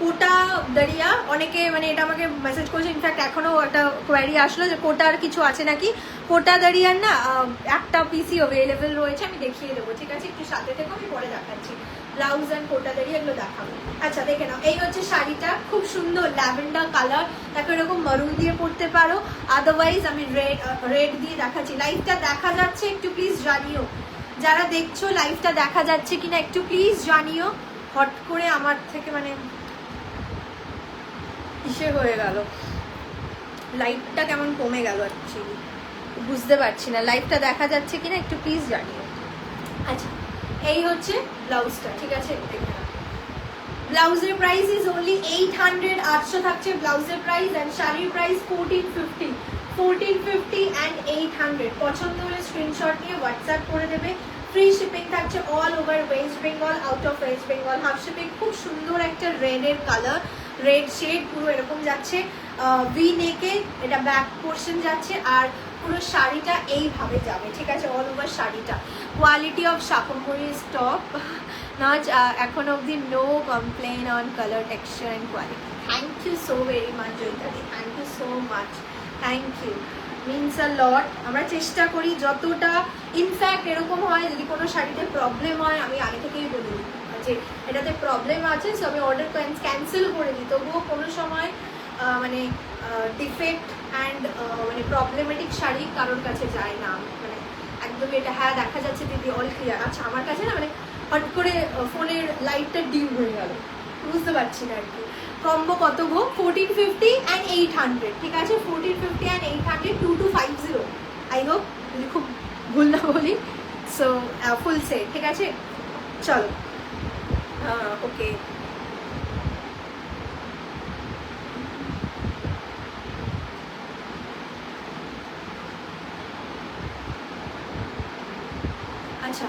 কোটা দাঁড়িয়া অনেকে মানে এটা আমাকে মেসেজ করেছে, ইনফ্যাক্ট এখনো একটা কোয়ারি আসলো যে কোটার কিছু আছে নাকি। কোটা দাঁড়িয়ার না একটা পিসি অ্যাভেলেবেল রয়েছে, আমি দেখিয়ে দেবো, ঠিক আছে, একটু সাথে থেকে আমি পরে দেখাচ্ছি। ব্লাউজ অ্যান্ড কোটা দাঁড়িয়ে এগুলো দেখাবো। আচ্ছা দেখে নাও, এই হচ্ছে শাড়িটা, খুব সুন্দর ল্যাভেন্ডার কালার, তাকে এরকম মারুন দিয়ে পরতে পারো, আদারওয়াইজ আমি রেড দিয়ে দেখাচ্ছি। লাইভটা দেখা যাচ্ছে একটু প্লিজ জানিও, যারা দেখছো লাইভটা দেখা যাচ্ছে কিনা একটু প্লিজ জানিও। হট করে আমার থেকে মানে কিসে হয়ে গেল, লাইটটা কেমন কমে গেল অ্যাকচুয়ালি, বুঝতে পারছি না লাইভটা দেখা যাচ্ছে কিনা একটু প্লিজ জানিও। আচ্ছা এই হচ্ছে ব্লাউজটা, ঠিক আছে, দেখে নাও। ব্লাউজের প্রাইস ইজ অনলি 800, 800 থাকছে ব্লাউজের প্রাইস, অ্যান্ড শাড়ির প্রাইস 1450, 1450 অ্যান্ড 800। পছন্দ হলে স্ক্রিনশট নিয়ে হোয়াটসঅ্যাপ করে দেবে। ফ্রি শিপিং থাকছে all over West Bengal, out of West Bengal half shipping. খুব সুন্দর একটা রেডের কালার, রেড শেড পুরো এরকম যাচ্ছে, ভি নেকে এটা ব্যাক পোর্শন যাচ্ছে, আর পুরো শাড়িটা এইভাবে যাবে, ঠিক আছে, অল ওভার শাড়িটা। Quality of Shakambhari stock not এখনো অবধি, no complain on colour, texture and quality. Thank you so very much জয়িতাদি, thank you so much, thank you, means a lot. আমরা চেষ্টা করি যতটা, ইনফ্যাক্ট এরকম হয় যদি কোনো শাড়িতে প্রবলেম হয় আমি আগে থেকেই বলি যে এটাতে প্রবলেম আছে, সো আমি অর্ডার ক্যান্সেল করে দিই, তবুও কোনো সময় মানে ডিফেক্ট অ্যান্ড মানে প্রবলেমেটিক শাড়ি কারোর কাছে যায় না, মানে একদমই এটা হ্যাঁ দেখা যাচ্ছে দিদি অল ক্লিয়ার। আচ্ছা আমার কাছে না মানে হট করে ফোনের লাইটটা ডিম হয়ে গেল, বুঝতে পারছি না আর কি। কম্বো কত গো? 1450 অ্যান্ড 800, ঠিক আছে, 1450 অ্যান্ড 800, 2250। আই হোপ যদি খুব ভুল না বলি। সো ফুল সেট, ঠিক আছে, চলো ওকে। আচ্ছা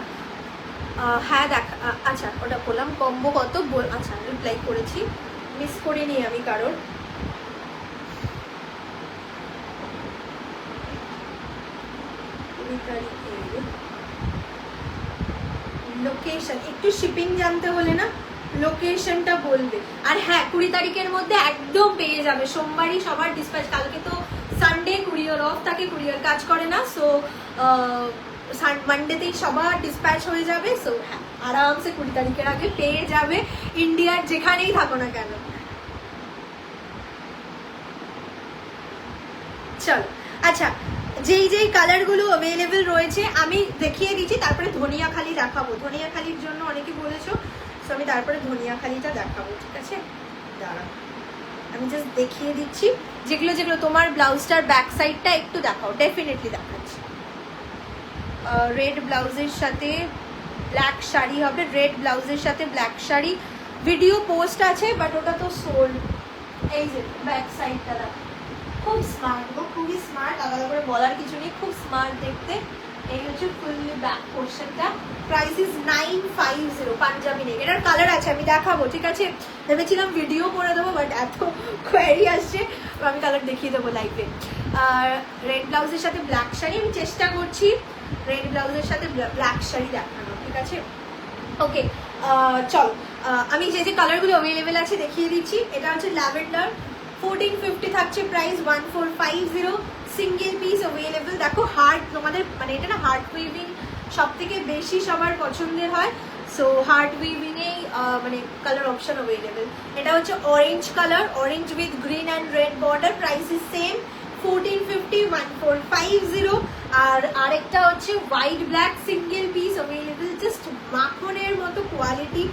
হ্যাঁ দেখা, আচ্ছা ওটা বললাম কম্বো কত, আচ্ছা রিপ্লাই করেছি, মিস করিনি আমি কারোর। লোকেশন একটু শিপিং জানতে হলে না লোকেশনটা বলবে। আর হ্যাঁ 20 তারিখের মধ্যে একদম পেয়ে যাবে, সোমবারই সবার ডিসপ্যাচ, কালকে তো সানডে কুরিয়ার অফ থাকে, কুরিয়ার কাজ করে না, সো মানডেতেই সবার ডিসপ্যাচ হয়ে যাবে। সো হ্যাঁ আরামসে 20 তারিখের আগে পেয়ে যাবে, ইন্ডিয়ার যেখানেই থাকো না কেন। চলো আচ্ছা, যেই কালারগুলো অ্যাভেলেবেল রয়েছে আমি দেখিয়ে দিচ্ছি, তারপরে ধনিয়াখালি দেখাবো। ধনিয়াখালির জন্য অনেকে বলেছো, সো আমি তারপরে ধনিয়াখালিটা দেখাবো, ঠিক আছে, দাঁড়া আমি জাস্ট দেখিয়ে দিচ্ছি যেগুলো যেগুলো। তোমার ব্লাউজটার ব্যাক সাইডটা একটু দেখাও, ডেফিনেটলি দেখাচ্ছি। রেড ব্লাউজের সাথে ব্ল্যাক শাড়ি হবে, রেড ব্লাউজের সাথে ব্ল্যাক শাড়ি। ভিডিও পোস্ট আছে বাট ওটা তো সোল্ড। এই যে ব্যাক সাইডটা দেখো, খুব স্মার্ট গো, খুবই স্মার্ট, আলাদা করে বলার কিছু নেই, খুব স্মার্ট দেখতে। এই হচ্ছে ফুললি ব্যাক পোর্শনটা। প্রাইস ইজ 950, পাঞ্জাবি নেই। এটার কালার আছে, আমি দেখাবো, ঠিক আছে? ভেবেছিলাম ভিডিও করে দেবো বাট এত কোয়ারি আসছে, আমি কালার দেখিয়ে দেবো লাইভে। আর রেড ব্লাউজের সাথে ব্ল্যাক শাড়ি, আমি চেষ্টা করছি রেড ব্লাউজের সাথে ব্ল্যাক শাড়ি দেখানো, ঠিক আছে? ওকে, চলো আমি যে যে কালারগুলো অ্যাভেলেবেল আছে দেখিয়ে দিচ্ছি। এটা হচ্ছে ল্যাভেন্ডার, 1450 থাকছে প্রাইস, 1450, সিঙ্গেল পিস অ্যাভেলেবেল। দেখো হার্ট, তোমাদের মানে এটা না হার্ট উইভিং সব থেকে বেশি সবার পছন্দের হয়, সো হার্ট উইভিং এই মানে কালার অপশন অ্যাভেলেবেল। এটা হচ্ছে orange colour, orange with green and red border, price is same 1450, 1450। আর আরেকটা হচ্ছে white black single piece available, just মাখনের মতো কোয়ালিটি,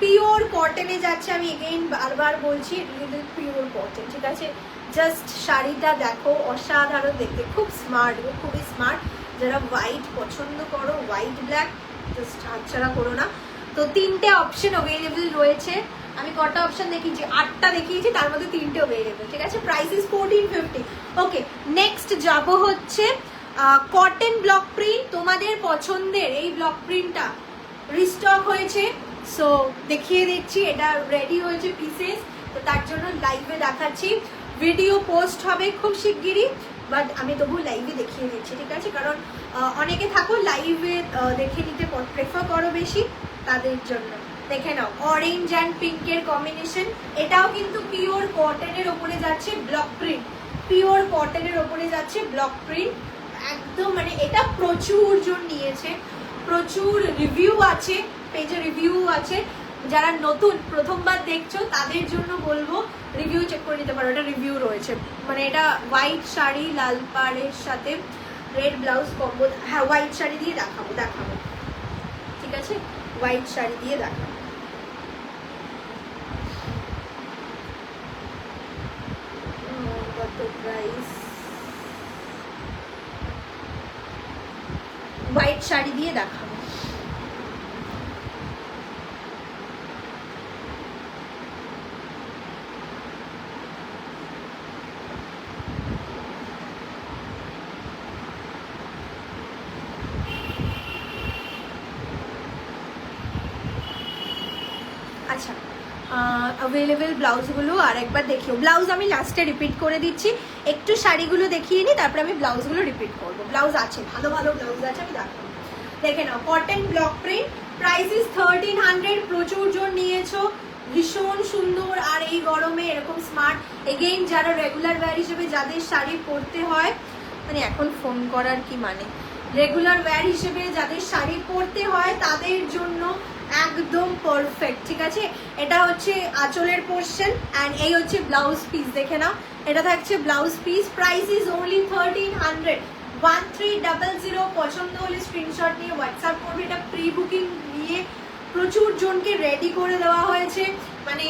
পিওর কটনে যাচ্ছে। আমি এগেইন বারবার বলছি পিওর কটন, ঠিক আছে? জাস্ট শাড়িটা দেখো, অসাধারণ দেখতে, খুব স্মার্ট, খুবই স্মার্ট। যারা হোয়াইট পছন্দ করো, হোয়াইট ব্ল্যাক জাস্ট হাতছাড়া করো না। তো তিনটে অপশন অ্যাভেলেবেল রয়েছে, আমি কটা অপশন দেখিয়েছি, 8টা দেখিয়েছি, তার মধ্যে 3টে অ্যাভেলেবেল, ঠিক আছে? Price is 1450। ওকে, নেক্সট যাব হচ্ছে কটন ব্লক প্রিন্ট। তোমাদের পছন্দের এই ব্লক প্রিন্টটা রিস্টক হয়েছে, সো দেখিয়ে দিচ্ছি। এটা রেডি হয়েছে পিসেস, তো তার জন্য লাইভে দেখাচ্ছি। ভিডিও পোস্ট হবে খুব শিগগিরই, বাট আমি তবু লাইভে দেখিয়ে দিচ্ছি, ঠিক আছে? কারণ অনেকে থাকো লাইভে দেখে নিতে প্রেফার করো বেশি, তাদের জন্য দেখে নাও। অরেঞ্জ অ্যান্ড পিঙ্কের কম্বিনেশন, এটাও কিন্তু পিওর কটনের ওপরে যাচ্ছে ব্লক প্রিন্ট, পিওর কটনের ওপরে যাচ্ছে ব্লক প্রিন্ট একদম। মানে এটা প্রচুর জন নিয়েছে, প্রচুর রিভিউ আছে, পেজে রিভিউ আছে। যারা নতুন প্রথমবার দেখছো তাদের জন্য বলবো রিভিউ চেক করে নিতে পারো, এটা রিভিউ রয়েছে। মানে এটা হোয়াইট শাড়ি লাল পাড়ের সাথে রেড ব্লাউজ কম্বো। হ্যাঁ, হোয়াইট শাড়ি দিয়ে দেখাবো, ঠিক আছে? হোয়াইট শাড়ি দিয়ে দেখাবো। কত প্রাইস? হোয়াইট শাড়ি দিয়ে দেখাবো। আচ্ছা, অ্যাভেলেবেল ব্লাউজগুলো আর একবার দেখিও। ব্লাউজ আমি লাস্টে রিপিট করে দিচ্ছি, একটু শাড়িগুলো দেখিয়ে নিই, তারপরে আমি ব্লাউজগুলো রিপিট করবো। ব্লাউজ আছে, ভালো ভালো ব্লাউজ আছে, আমি দেখাবো। দেখে নাও, cotton block print, price is 1300। প্রচুর জন নিয়েছো, ভীষণ সুন্দর। আর এই গরমে এরকম স্মার্ট, এগেইন যারা রেগুলার ওয়্যার হিসেবে যাদের শাড়ি পরতে হয়, মানে এখন ফোন করার কি মানে, রেগুলার ওয়্যার হিসেবে যাদের শাড়ি পরতে হয় তাদের জন্য একদম পারফেক্ট, ঠিক আছে? এটা হচ্ছে আঁচলের পোর্শন অ্যান্ড এই হচ্ছে ব্লাউজ পিস, দেখে নাও। এটা থাকছে blouse piece, price is only 1300, 1300। পছন্দ হলে স্ক্রিনশট নিয়ে হোয়াটসঅ্যাপ করবে। এটা প্রি বুকিং নিয়ে প্রচুর জনকে রেডি করে দেওয়া হয়েছে, মানে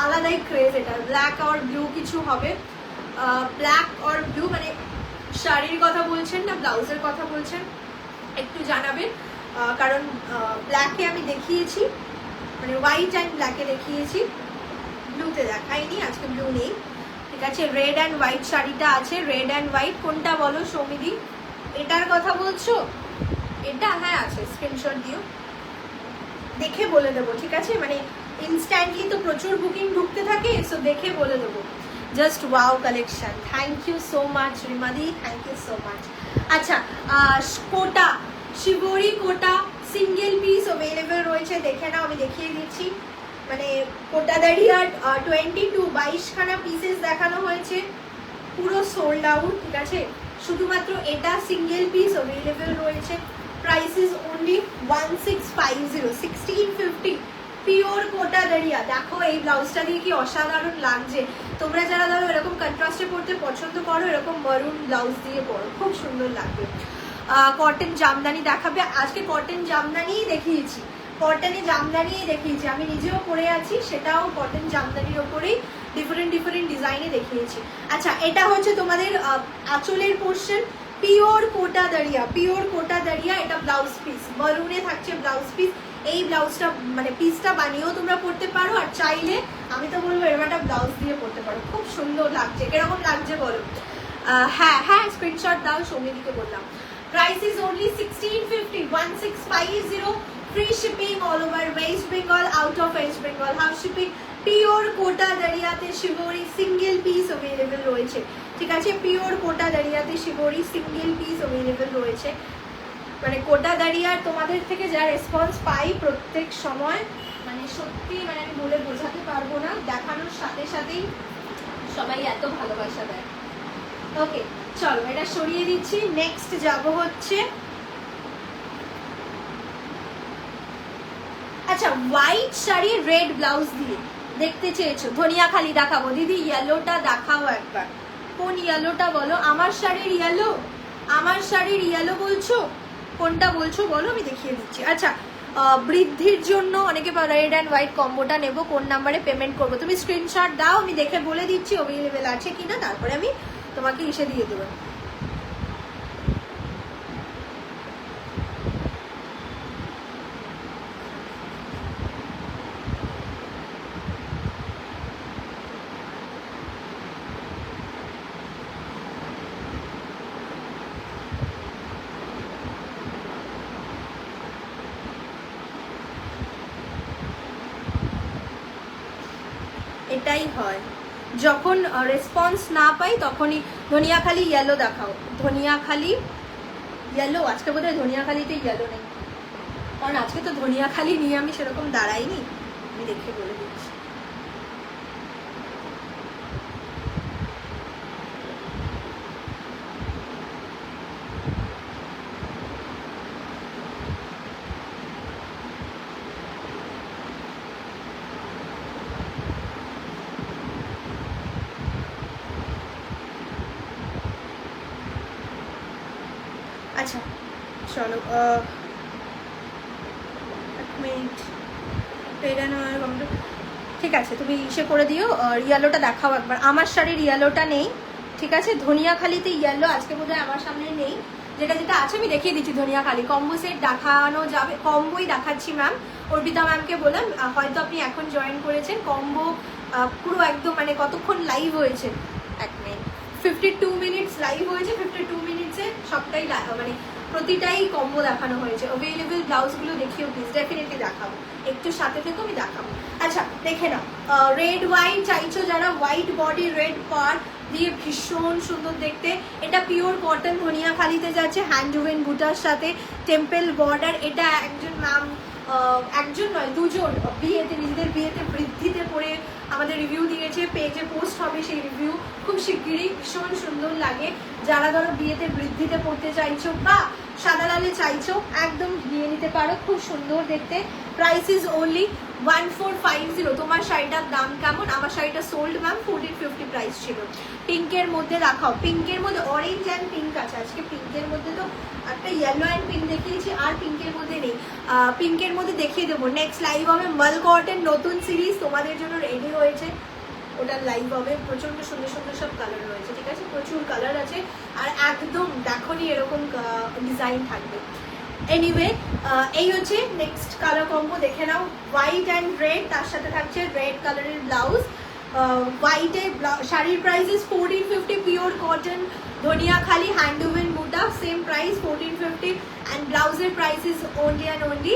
আলাদাই ক্রেজ এটা। ব্ল্যাক আর ব্লু কিছু হবে, ব্ল্যাক আর ব্লু, মানে শাড়ির কথা বলছেন না ব্লাউজের কথা বলছেন একটু জানাবেন, কারণ ব্ল্যাকে আমি দেখিয়েছি, মানে হোয়াইট অ্যান্ড ব্ল্যাকে দেখিয়েছি, ব্লুতে দেখাইনি, আজকে ব্লু নেই, ঠিক আছে? রেড অ্যান্ড হোয়াইট শাড়িটা আছে, রেড অ্যান্ড হোয়াইট। কোনটা বলো সৌমিদি? এটার কথা বলছো? এটা হ্যাঁ আছে, স্ক্রিনশট দিও, দেখে বলে দেবো, ঠিক আছে? মানে ইনস্ট্যান্টলি তো প্রচুর বুকিং ঢুকতে থাকে, সো দেখে বলে দেবো। Just wow collection, thank you so much রিমাদি, থ্যাংক ইউ সো মাচ। আচ্ছা, Kota shibori Kota single piece available রয়েছে, দেখে নাও, আমি দেখিয়ে দিচ্ছি। মানে কোটা দাঁড়িয়ে 22-22খানা পিসেস দেখানো হয়েছে, পুরো সোল্ড আউট, ঠিক আছে? শুধুমাত্র এটা সিঙ্গেল পিস অ্যাভেলেবেল রয়েছে, প্রাইস ইজ অনলি 1650, 1650, পিওর কোটা দাঁড়িয়া। দেখো এই ব্লাউজটা দিয়ে কি অসাধারণ লাগছে। তোমরা যারা ধরো এরকম কন্ট্রাস্টে পড়তে পছন্দ করো, এরকম মারুন ব্লাউজ দিয়ে পরো, খুব সুন্দর লাগবে। কটন জামদানি দেখাবে আজকে, কটন জামদানিই দেখিয়েছি, কটনে জামদানিই দেখিয়েছি, আমি নিজেও পরে আছি, সেটাও কটন জামদানির ওপরেই ডিফারেন্ট ডিফারেন্ট ডিজাইনে দেখিয়েছি। আচ্ছা, এটা হচ্ছে তোমাদের আঁচলের পোর্শন, পিওর কোটা দাঁড়িয়া, এটা ব্লাউজ পিস, মারুনে থাকছে ব্লাউজ পিস। এই ব্লাউজটা মানে পিসটা বানিয়েও তোমরা পরতে পারো, আর চাইলে আমি তো বলবো এরকম একটা ব্লাউজ দিয়ে পরতে পারো, খুব সুন্দর লাগছে। কিরকম লাগছে বলো? হ্যাঁ স্ক্রিনশট দাও, সৌমিদিকে বললাম। Price is only 1650, 1650, free shipping all over West Bengal, out of West Bengal house shipping. Pure Kota দাঁড়িয়াতে শিবরি সিঙ্গেল পিস অ্যাভেলেবেল রয়েছে, ঠিক আছে? পিওর কোটা দাঁড়িয়াতে শিবরি সিঙ্গেল পিস অ্যাভেলেবেল রয়েছে। মানে কোটা দাঁড়িয়ার তোমাদের থেকে যা রেসপন্স পাই প্রত্যেক সময়, মানে সত্যি মানে আমি বলে বোঝাতে পারবো না, দেখানোর সাথে সাথেই সবাই এত ভালোবাসা দেয়। ওকে চলো এটা সরিয়ে দিচ্ছি। নেক্সট যাব হচ্ছে, আচ্ছা হোয়াইট শাড়ি রেড ব্লাউজ দিয়ে দেখতে চেয়েছো, ধনিয়াখালি দেখাবো। দিদি ইয়েলোটা দেখাও একবার, কোন ইয়েলোটা বলো? আমার শাড়ির ইয়েলো বলছো? কোনটা বলছো বলো, আমি দেখিয়ে দিচ্ছি। আচ্ছা বৃদ্ধির জন্য অনেকে রেড অ্যান্ড হোয়াইট কম্বোটা নেবো, কোন নাম্বারে পেমেন্ট করবো? তুমি স্ক্রিনশট দাও, আমি দেখে বলে দিচ্ছি অ্যাভেলেবেল আছে কিনা, তারপরে আমি তোমাকে এসে দিয়ে দেবো। এটাই হয়, যখন রেসপন্স না পাই তখনই। ধনিয়াখালি ইয়েলো দেখাও, ধনিয়াখালি ইয়েলো। আজকে বোধহয় ধনিয়াখালিতে ইয়েলো নেই, কারণ আজকে তো ধনিয়াখালি নিয়ে আমি সেরকম দাঁড়াইনি, আমি দেখে বলে দিচ্ছি। আচ্ছা চলো এক মিনিট, ঠিক আছে তুমি ইসে করে দিও, ইয়েলোটা দেখাও একবার। আমার শাড়ির ইয়েলোটা নেই, ঠিক আছে? ধনিয়াখালিতে ইয়েলো আজকে বোধহয় আমার সামনে নেই, যেটা যেটা আছে আমি দেখিয়ে দিচ্ছি। ধনিয়াখালি কম্বো সেট দেখানো যাবে, কম্বোই দেখাচ্ছি ম্যাম। অর্পিতা ম্যামকে বললাম, হয়তো আপনি এখন জয়েন করেছেন, কম্বো পুরো একদম মানে কতক্ষণ লাইভ হয়েছে, এক মিনিট 52 মিনিটস লাইভ হয়েছে, 52 মিনিটসে সবটাই মানে প্রতিটাই কম্বো দেখানো হয়েছে। অ্যাভেলেবেল ব্লাউজগুলো দেখিও প্লিজ, ডেফিনেটলি দেখাবো, একটু সাথে থেকেও আমি দেখাবো। আচ্ছা দেখে নাও, রেড হোয়াইট চাইছো যারা, হোয়াইট বডি রেড পার্ট দিয়ে ভীষণ সুন্দর দেখতে। এটা পিওর কটন, ধনিয়াখালিতে যাচ্ছে, হ্যান্ড ওভেন বুটার সাথে টেম্পল বর্ডার। এটা একজন ম্যাম, একজন নয় দুজন বিয়েতে, নিজেদের বিয়েতে বৃদ্ধিতে পরে আমাদের রিভিউ দিয়েছে, পেজে পোস্ট হবে সেই রিভিউ খুব শিগগিরই। ভীষণ সুন্দর লাগে, যারা ধরো বিয়েতে বৃদ্ধিতে পড়তে চাইছো বা সাদা লালে চাইছো, একদম নিয়ে নিতে পারো, খুব সুন্দর দেখতে। Price is only 1450। তোমার শাড়িটার দাম কেমন? আমার শাড়িটা সোল্ড ম্যাম 1450 প্রাইস ছিল। পিঙ্কের মধ্যে দেখাও, পিঙ্কের মধ্যে অরেঞ্জ অ্যান্ড পিঙ্ক আছে আজকে। পিঙ্কের মধ্যে তো একটা ইয়েলো অ্যান্ড পিঙ্ক দেখিয়েছি, আর পিঙ্কের মধ্যে নেই। পিঙ্কের মধ্যে দেখিয়ে দেবো, নেক্সট লাইভ হবে মাল কটন নতুন সিরিজ তোমাদের জন্য রেডি হয়েছে, ওটা লাইভ হবে। প্রচন্ড সুন্দর সুন্দর সব কালার রয়েছে, ঠিক আছে? প্রচুর কালার আছে, আর একদম দেখোনি এরকম ডিজাইন থাকবে। এনিওয়ে এই হচ্ছে নেক্সট কালার কম্বো, দেখে নাও। হোয়াইট অ্যান্ড রেড, তার সাথে থাকছে রেড কালারের ব্লাউজ। হোয়াইটে শাড়ির price is 1450, pure cotton, Dhaniakhali, hand woven বুটা, সেম প্রাইস 1450, অ্যান্ড ব্লাউজের price is only and only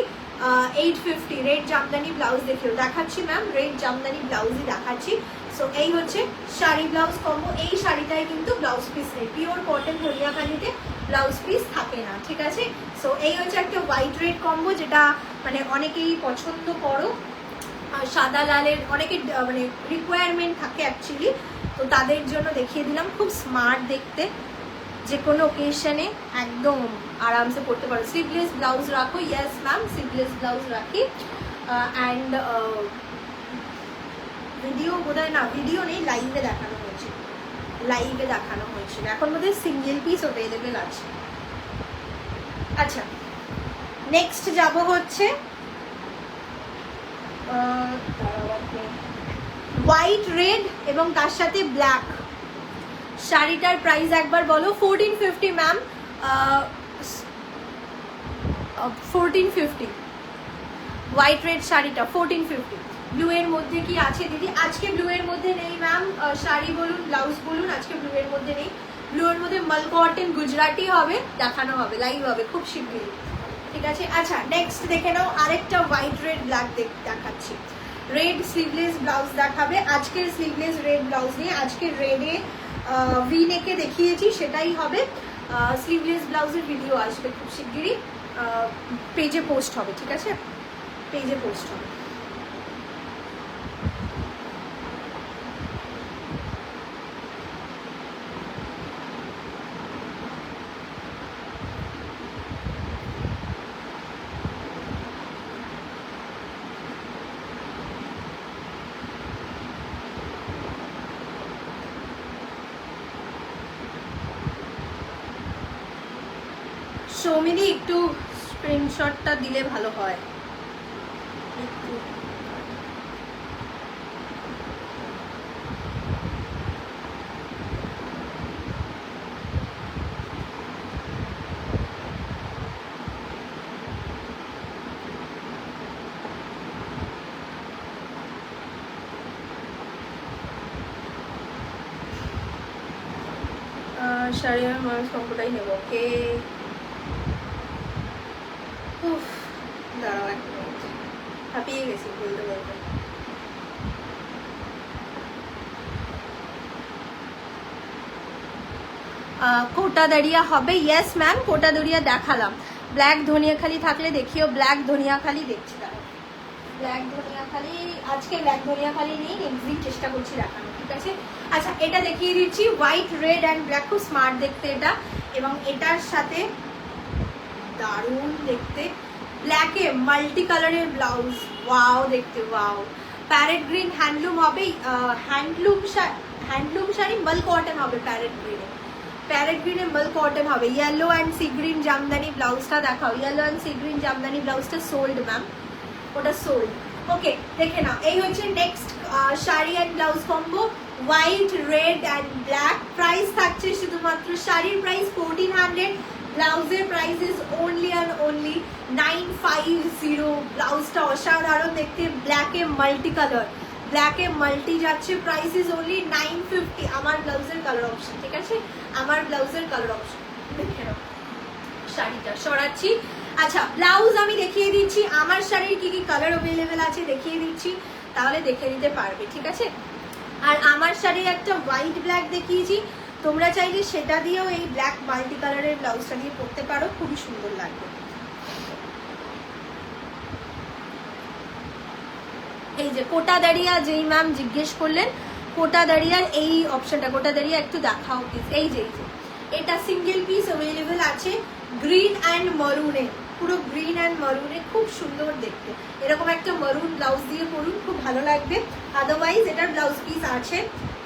850। Red Jamdani blouse দেখাচ্ছি ম্যাম, রেড জামদানি ব্লাউজই দেখাচ্ছি। সো এই হচ্ছে শাড়ি ব্লাউজ কম্বো। এই শাড়িটায় কিন্তু ব্লাউজ পিস নেই, পিওর কটন ধনিয়াখালিতে ব্লাউজ পিস থাকে না, ঠিক আছে? সো এই হচ্ছে একটা হোয়াইট রেড কম্বো, যেটা মানে অনেকেই পছন্দ করো, আর সাদা লালের অনেকের মানে রিকোয়ারমেন্ট থাকে অ্যাকচুয়ালি, তো তাদের জন্য দেখিয়ে দিলাম। খুব স্মার্ট দেখতে, যে কোনো ওকেশনে একদম আরামসে পরতে পারো। স্লিভলেস ব্লাউজ রাখো, ইয়েস ম্যাম স্লিভলেস ব্লাউজ রাখি। অ্যান্ড ভিডিও বোধহয় না, ভিডিও নেই, লাইভে দেখানো হয়েছিল, এখন বোধহয় সিঙ্গেল পিস অ্যাভেলেবেল আছে। আচ্ছা নেক্সট যাব হচ্ছে হোয়াইট রেড এবং তার সাথে ব্ল্যাক, শাড়িটার প্রাইস একবার বলো। 1450 ম্যাম, 1450 হোয়াইট রেড শাড়িটা 1450। ব্লু এর মধ্যে কি আছে দিদি? আজকে ব্লু এর মধ্যে নেই ম্যাম, শাড়ি বলুন ব্লাউজ বলুন আজকে ব্লু এর মধ্যে নেই। ব্লু এর মধ্যে মাল কটন গুজরাটি হবে, দেখানো হবে, লাইভ হবে খুব শীঘ্রই, ঠিক আছে? আচ্ছা নেক্সট দেখে নাও, আরেকটা হোয়াইট রেড ব্ল্যাক দেখাচ্ছি। রেড স্লিভলেস ব্লাউজ দেখাবে, আজকের স্লিভলেস রেড ব্লাউজ নিয়ে, আজকে রেডে ভি নেকে দেখিয়েছি সেটাই হবে। স্লিভলেস ব্লাউজের ভিডিও আসবে খুব শিগগিরই, পেজে পোস্ট হবে, ঠিক আছে? পেজে পোস্ট হবে। সৌমিনী একটু স্ক্রিনশটটা দিলে ভালো হয় একটু। শাড়ি আর মানুষ সবটাই নেব, ওকে? দাঁড়াও এক মিনিট, হাঁপিয়ে গেছি বলতে বলতে। কোটা দাঁড়িয়া হবে, ইয়েস ম্যাম কোটা দাঁড়িয়া দেখালাম। ব্ল্যাক ধনিয়াখালি থাকলে দেখিও, ব্ল্যাক ধনিয়াখালি দেখছি, দাঁড়াও। ব্ল্যাক ধনিয়াখালি আজকে ব্ল্যাক ধনিয়াখালি নেই, নেক্সট দিন চেষ্টা করছি দেখানো, ঠিক আছে? আচ্ছা এটা দেখিয়ে দিচ্ছি, হোয়াইট রেড অ্যান্ড ব্ল্যাক, খুব স্মার্ট দেখতে এটা, এবং এটার সাথে দারুণ দেখতে ব্ল্যাকে মাল্টি কালারের ব্লাউজ, ওয়াও দেখতে, ওয়াও। প্যারেট গ্রিন হ্যান্ডলুম হবে, হ্যান্ডলুম শাড়ি মাল কটন হবে, প্যারেট গ্রিনে মাল কটন হবে। Yellow and sea green Jamdani ব্লাউজটা দেখাও, yellow and sea green Jamdani ব্লাউজটা সোল্ড ম্যাম, ওটা সোল্ড। ওকে দেখে নাও, এই হচ্ছে next sari and blouse combo, white red and black. Price থাকছে শুধুমাত্র, শাড়ির প্রাইস 1400, ব্লাউজের price is only and only 950। ব্লাউজটা অসাধারণ দেখতে, ব্ল্যাকে মাল্টি কালার, ব্ল্যাকে মাল্টি যাচ্ছে, প্রাইস ইজ অনলি 950। আমার ব্লাউজের কালার অপশন, ঠিক আছে? আমার ব্লাউজের কালার অপশন দেখে নাও। শাড়িটা সরাচ্ছি। আচ্ছা ব্লাউজ আমি দেখিয়ে দিচ্ছি, আমার শাড়ির কি কি কালার অ্যাভেলেবেল আছে দেখিয়ে দিচ্ছি, তাহলে দেখে নিতে পারবে, ঠিক আছে? আর আমার শাড়ির একটা হোয়াইট ব্ল্যাক দেখিয়েছি, তোমরা চাইলে সেটা দিয়েও এই ব্ল্যাক মাল্টি কালারের ব্লাউজটা দিয়ে পরতে পারো, খুবই সুন্দর লাগবে। এই যে কোটা দাঁড়িয়া, যেই ম্যাম জিজ্ঞেস করলেন কোটা দাঁড়িয়ার এই অপশনটা, কোটা দাঁড়িয়া একটু দেখাও প্লিজ। এই যে এটা সিঙ্গেল পিস অ্যাভেলেবেল আছে, গ্রিন অ্যান্ড মারুনে, পুরো গ্রিন অ্যান্ড মারুনে, খুব সুন্দর দেখতে। এরকম একটা মারুন ব্লাউজ দিয়ে পরুন, খুব ভালো লাগবে। আদারওয়াইজ এটার ব্লাউজ পিস আছে,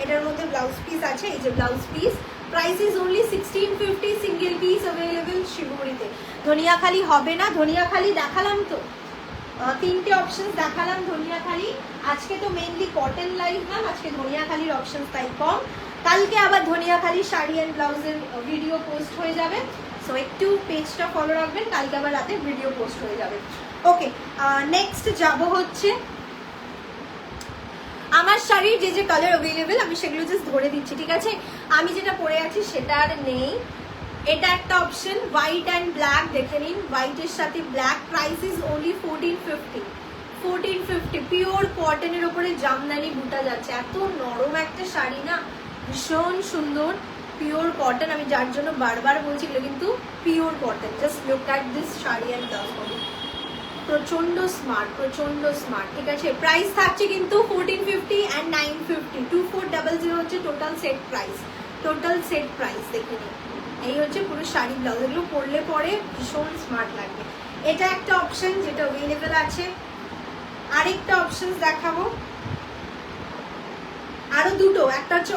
এটার মধ্যে ব্লাউজ পিস আছে, এই যে blouse piece. Price is only 1650, single piece available শিবুরিতে। ধনিয়াখালি হবে না, ধনিয়াখালি দেখালাম তো, তিনটে অপশন দেখালাম ধনিয়াখালি। আজকে তো মেইনলি কটন লাইভ ম্যাম, আজকে ধনিয়াখালির অপশন তাই কম। কালকে আবার ধনিয়াখালি শাড়ি অ্যান্ড ব্লাউজের ভিডিও পোস্ট হয়ে যাবে, সো একটু পেজটা ফলো রাখবেন, কালকে আবার রাতে ভিডিও পোস্ট হয়ে যাবে। ওকে নেক্সট যাব হচ্ছে আমার শাড়ির যে যে কালার অ্যাভেলেবেল আমি সেগুলো জাস্ট ধরে দিচ্ছি, ঠিক আছে? আমি যেটা পরে আছি সেটা আর নেই। এটা একটা অপশন হোয়াইট অ্যান্ড ব্ল্যাক, দেখে নিন, হোয়াইটের সাথে black. Price is only 1450, pure কটনের ওপরে জামদানি বুটা যাচ্ছে, এত নরম একটা শাড়ি না, ভীষণ সুন্দর, পিওর কটন। আমি যার জন্য বারবার বলছি এগুলো কিন্তু pure cotton. Just look at this sari and blouse, প্রচন্ড স্মার্ট, প্রচন্ড স্মার্ট, ঠিক আছে? প্রাইস থাকছে কিন্তু 1450 অ্যান্ড 950, 2400 হচ্ছে total set price, total set price দেখে নিন। এই হচ্ছে পুরো শাড়ি ব্লাউজ, এগুলো পরলে পরে ভীষণ স্মার্ট লাগবে। এটা একটা অপশন যেটা অ্যাভেলেবেল আছে। আরেকটা অপশন দেখাবো, আরো দুটো, একটা হচ্ছে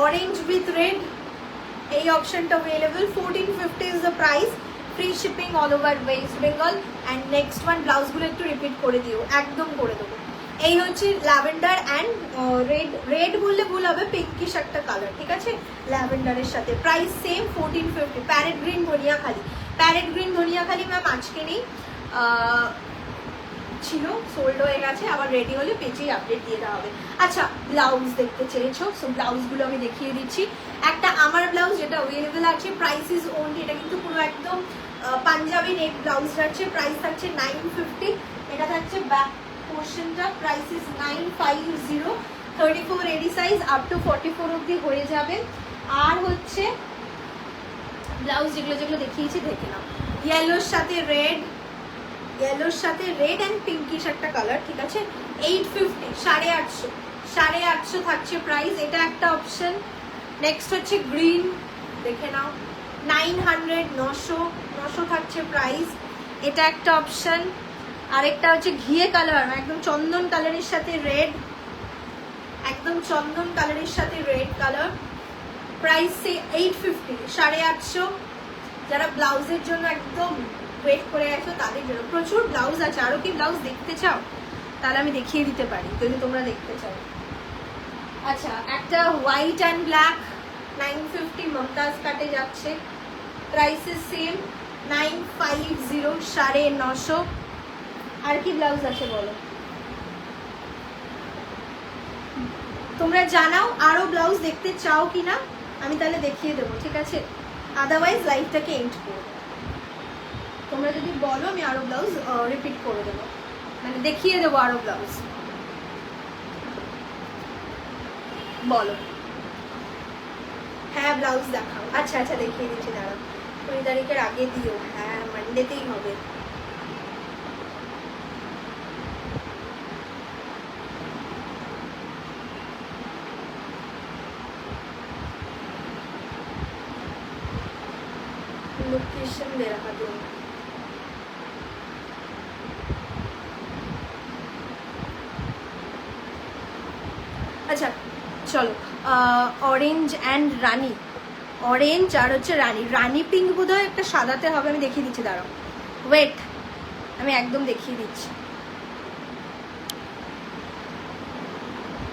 অরেঞ্জ উইথ রেড, এই অপশনটা available. 1450 is the price, free shipping all over West Bengal. And next one, ব্লাউজগুলো একটু রিপিট করে দিও, একদম করে দেবো। এই হচ্ছে ল্যাভেন্ডার অ্যান্ড রেড, রেড বললে ভুল হবে, পিঙ্কিশ একটা কালার, ঠিক আছে, ল্যাভেন্ডারের সাথে। Price same 1450। Parrot green Dhaniakhali, parrot green Dhaniakhali ma'am আজকে নেই, ছিল, সোল্ড হয়ে গেছে, আবার রেডি হলে পেজেই আপডেট দিয়ে দেওয়া হবে। আচ্ছা, ব্লাউজ দেখতে চেয়েছো, সো ব্লাউজগুলো আমি দেখিয়ে দিচ্ছি। একটা আমার ব্লাউজ যেটা অ্যাভেলেবেল আছে, প্রাইস ইজ ওনলি, এটা কিন্তু পুরো একদম পাঞ্জাবি নেক ব্লাউজ থাকছে, প্রাইস থাকছে 950। এটা থাকছে ব্যাক পোর্শনটা, প্রাইস ইজ 950। 34 এডি সাইজ আপ টু 44 অবধি হয়ে যাবে। আর হচ্ছে ব্লাউজ যেগুলো যেগুলো দেখিয়েছি দেখে নাও। ইয়েলোর সাথে রেড, ইয়েলোর সাথে রেড অ্যান্ড পিঙ্কিশ একটা কালার, ঠিক আছে, 850, 850, 850 থাকছে প্রাইস, এটা একটা অপশন। নেক্সট হচ্ছে গ্রিন, দেখে নাও, 900, 900 থাকছে প্রাইস, এটা একটা অপশন। আরেকটা হচ্ছে ঘিয়ে কালার, একদম চন্দন কালারের সাথে রেড, একদম চন্দন কালারের সাথে রেড কালার, প্রাইস 850, 850। যারা ব্লাউজের জন্য একদম ওয়েট করে গেছো তাদের জন্য প্রচুর ব্লাউজ আছে। আরো কি ব্লাউজ দেখতে চাও তাহলে আমি দেখিয়ে দিতে পারি যদি তোমরা দেখতে চাও। আচ্ছা, একটা হোয়াইট অ্যান্ড ব্ল্যাক 950 মমতাজ কাটে যাচ্ছে, প্রাইস ইজ সেম 950, 950। আর কি ব্লাউজ আছে বলো, তোমরা জানাও আরো ব্লাউজ দেখতে চাও কিনা, আমি তাহলে দেখিয়ে দেবো, ঠিক আছে, আদারওয়াইজ লাইভটাকে এন্ড করবো। তোমরা যদি বলো আমি আরো ব্লাউজ রিপিট করে দেবো, মানে দেখিয়ে দেবো আরো ব্লাউজ, বলো। হ্যাঁ ব্লাউজ দেখাও, আচ্ছা আচ্ছা দেখিয়ে দিচ্ছি, দাঁড়াও, 20 তারিখের আগে দিও, হ্যাঁ মানডেতেই হবে। लोकेशन दे रहा दो, আচ্ছা চলো, অরেঞ্জ অ্যান্ড রানি, অরেঞ্জ আর হচ্ছে রানি, রানি পিঙ্ক বোধহয় একটা সাদাতে হবে, আমি দেখিয়ে দিচ্ছি, দাঁড়াও ওয়েট, আমি একদম দেখিয়ে দিচ্ছি,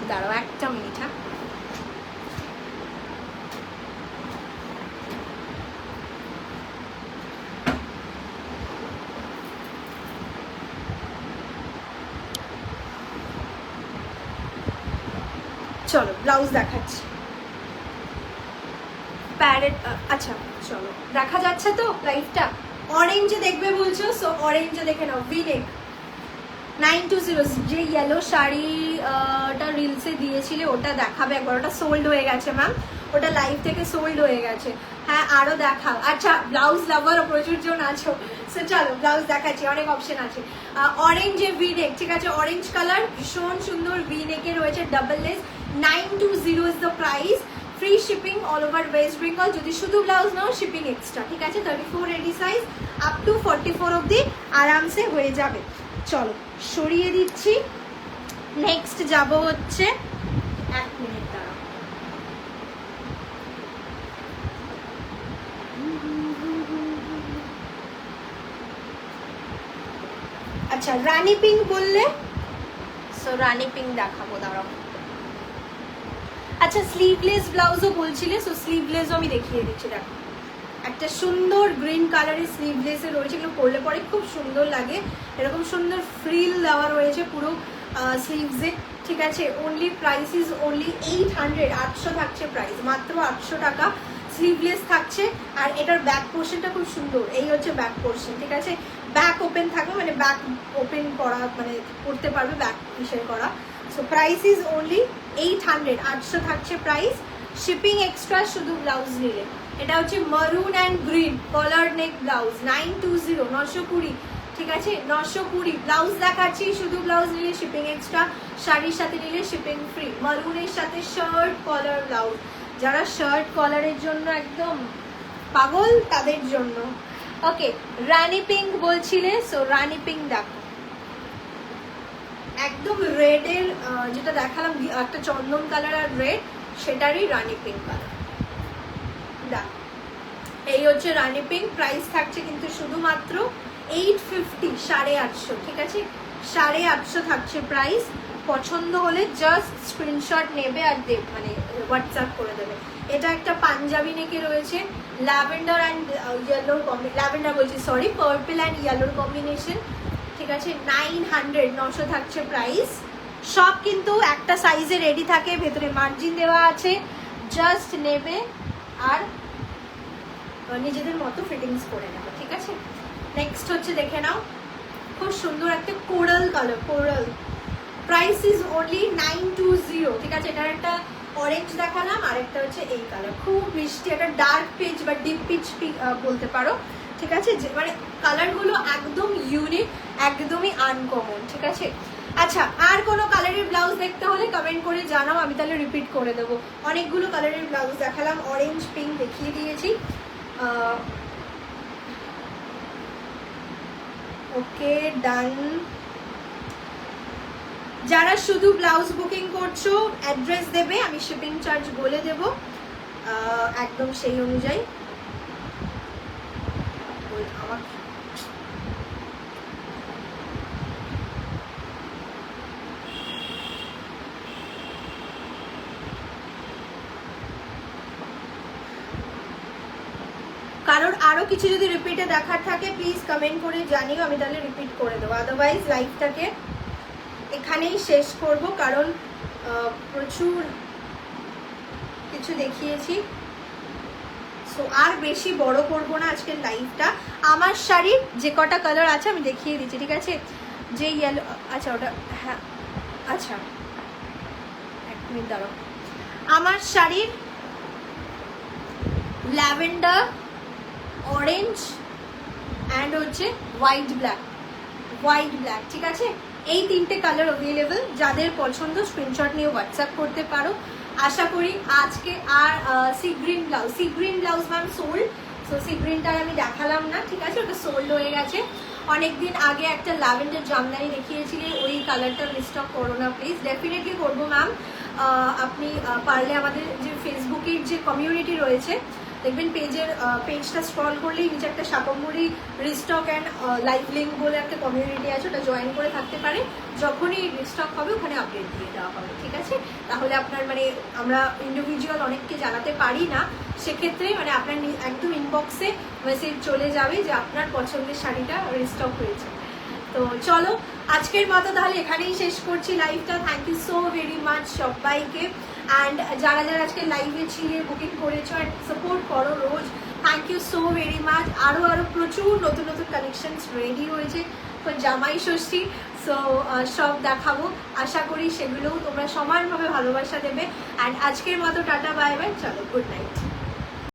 দাঁড়াও একটা মিনিট। হ্যাঁ চলো ব্লাউজ দেখাচ্ছি, প্যারেট, আচ্ছা চলো দেখা যাচ্ছে তো লাইভটা, অরেঞ্জে দেখবে বলছো, সো অরেঞ্জে দেখে নাও, ভিনেক 920, যে ইয়েলো শাড়িটা রিলসে দিয়েছিলে ওটা দেখাবে একবার, ওটা সোল্ড হয়ে গেছে ম্যাম, ওটা লাইভ থেকে সোল্ড হয়ে গেছে। হ্যাঁ আরো দেখাও, আচ্ছা ব্লাউজ লাভারও প্রচুর জন আছো, সো চলো ব্লাউজ দেখাচ্ছি, অনেক অপশন আছে। অরেঞ্জে ভিনেক, ঠিক আছে, অরেঞ্জ কালার ভীষণ সুন্দর, ভিনেকে রয়েছে double less, 920 is the price, free shipping all over West Bengal, যদি শুধু ব্লাউজ নাও শিপিং এক্সট্রা, ঠিক আছে, 34 এডি সাইজ আপ টু 44 অবধি আরামসে হয়ে যাবে। চলো সরিয়ে দিচ্ছি, নেক্সট যাব হচ্ছে, এক মিনিট দাঁড়াও, আচ্ছা রানি পিঙ্ক বললে, সো রানি পিঙ্ক দেখাবো, দাঁড়াও। আচ্ছা স্লিভলেস ব্লাউজও বলছিলে, সো স্লিভলেসও আমি দেখিয়ে দিচ্ছি, দেখো একটা সুন্দর গ্রিন কালারের স্লিভলেসে রয়েছে, এগুলো পরলে পরে খুব সুন্দর লাগে, এরকম সুন্দর ফ্রিল দেওয়া রয়েছে পুরো স্লিভসে, ঠিক আছে, অনলি প্রাইস ইজ অনলি 800, 800 থাকছে প্রাইস, মাত্র 800 টাকা স্লিভলেস থাকছে। আর এটার ব্যাক পোর্শনটা খুব সুন্দর, এই হচ্ছে ব্যাক পোর্শন, ঠিক আছে, ব্যাক ওপেন থাকবে, মানে ব্যাক ওপেন করা, মানে করতে পারবে ব্যাক ইসের করা, সো প্রাইস ইজ অনলি 800, 800 থাকছে প্রাইস, শিপিং এক্সট্রা শুধু ব্লাউজ নিলে। এটা হচ্ছে maroon and green collar neck blouse, 920, 920, ঠিক আছে, 920 ব্লাউজ দেখাচ্ছি, শুধু ব্লাউজ নিলে শিপিং এক্সট্রা, শাড়ির সাথে নিলে শিপিং ফ্রি। মারুনের সাথে শার্ট কলার ব্লাউজ, যারা শার্ট কলারের জন্য একদম পাগল তাদের জন্য। ওকে রানি পিঙ্ক বলছিলে, সো রানি পিঙ্ক দেখো, একদম রেডের যেটা দেখালাম একটা চন্দন কালার আর রেড, সেটারই রানি পিঙ্ক কালার, দেখো এই হচ্ছে রানি পিঙ্ক, প্রাইস থাকছে কিন্তু শুধুমাত্র 850, 850, ঠিক আছে, 850 থাকছে প্রাইস, পছন্দ হলে জাস্ট স্ক্রিনশট নেবে আর মানে হোয়াটসঅ্যাপ করে দেবে। এটা একটা পাঞ্জাবি নেকে রয়েছে, ল্যাভেন্ডার অ্যান্ড ইয়েলোর ল্যাভেন্ডার বলছি সরি, পার্পল অ্যান্ড ইয়েলোর কম্বিনেশন। ঠিক আছে, 900 থাকছে প্রাইস। সব কিন্তু একটা সাইজে রেডি থাকে, ভেতরে মার্জিন দেওয়া আছে, জাস্ট নেবে আর নিজেদের মতো ফিটিংস করে নেবে। ঠিক আছে, নেক্সট হচ্ছে দেখে নাও, খুব সুন্দর একটা coral colour, coral, price is only 920। ঠিক আছে, এটার একটা অরেঞ্জ দেখালাম আর একটা হচ্ছে এই কালার, খুব মিষ্টি একটা ডার্ক পিচ বা ডিপ পিচ বলতে পারো। ঠিক আছে, যে মানে কালারগুলো একদম ইউনিক, একদমই আনকমন। ঠিক আছে, আচ্ছা আর কোনো কালারের ব্লাউজ দেখতে হলে কমেন্ট করে জানাও, আমি তাহলে রিপিট করে দেবো। অনেকগুলো কালারের ব্লাউজ দেখালাম, অরেঞ্জ পিঙ্ক দেখিয়ে দিয়েছি। ওকে ডান। যারা শুধু ব্লাউজ বুকিং করছো অ্যাড্রেস দেবে, আমি শিপিং চার্জ বলে দেব একদম সেই অনুযায়ী। আমার কারণ আরো কিছু যদি রিপিটে দেখার থাকে প্লিজ কমেন্ট করে জানিও, আমি তাহলে রিপিট করে দেবো। আদারওয়াইজ লাইভটাকে এখানেই শেষ করব, কারণ প্রচুর কিছু দেখিয়েছি, সো আর বেশি বড় করব না আজকের লাইভটা। আমার শাড়ির যে কটা কালার আছে আমি দেখিয়ে দিচ্ছি। ঠিক আছে, যে ইয়েলো, আচ্ছা ওটা হ্যাঁ, আচ্ছা এক মিনিট দাঁড়াও। আমার শাড়ির ল্যাভেন্ডার, অরেঞ্জ অ্যান্ড হচ্ছে হোয়াইট ব্ল্যাক, হোয়াইট ব্ল্যাক। ঠিক আছে, এই তিনটে কালার অ্যাভেলেবেল, যাদের পছন্দ স্ক্রিনশট নিয়ে হোয়াটসঅ্যাপ করতে পারো। আশা করি আজকে আর sea green blouse ma'am sold, so sea গ্রিনটা আমি দেখালাম না। ঠিক আছে, ওটা সোল্ড হয়ে গেছে। অনেকদিন আগে একটা ল্যাভেন্ডার জামদানি দেখিয়েছিলেন, ওই কালারটা মিসস্টক করো না প্লিজ। ডেফিনেটলি করবো ম্যাম, আপনি পারলে আমাদের যে ফেসবুকের যে কমিউনিটি রয়েছে দেখবেন, পেজটা স্ক্রল করলেই নিচে একটা শাকম্বরি রিস্টক অ্যান্ড লাইভ লিঙ্ক বলে একটা কমিউনিটি আছে, ওটা জয়েন করে থাকতে পারে। যখনই রিস্টক হবে ওখানে আপডেট দিয়ে দেওয়া হবে। ঠিক আছে, তাহলে আপনার মানে আমরা ইন্ডিভিজুয়াল অনেককে জানাতে পারি না, সেক্ষেত্রে মানে আপনার একদম ইনবক্সে মেসেজ চলে যাবে যে আপনার পছন্দের শাড়িটা রিস্টক হয়েছে। তো চলো আজকের মতো তাহলে এখানেই শেষ করছি লাইভটা। Thank you so very much সবাইকে, অ্যান্ড যারা যারা আজকে লাইভে ছিলে, বুকিং করেছো অ্যান্ড সাপোর্ট করো রোজ, thank you so very much. আরও প্রচুর নতুন নতুন কালেকশনস রেডি হয়েছে তো জামাই ষষ্ঠী, সো সব দেখাবো। আশা করি সেগুলোও তোমরা সমানভাবে ভালোবাসা দেবে। অ্যান্ড আজকের মতো টাটা বাই বাই, চলো গুড নাইট।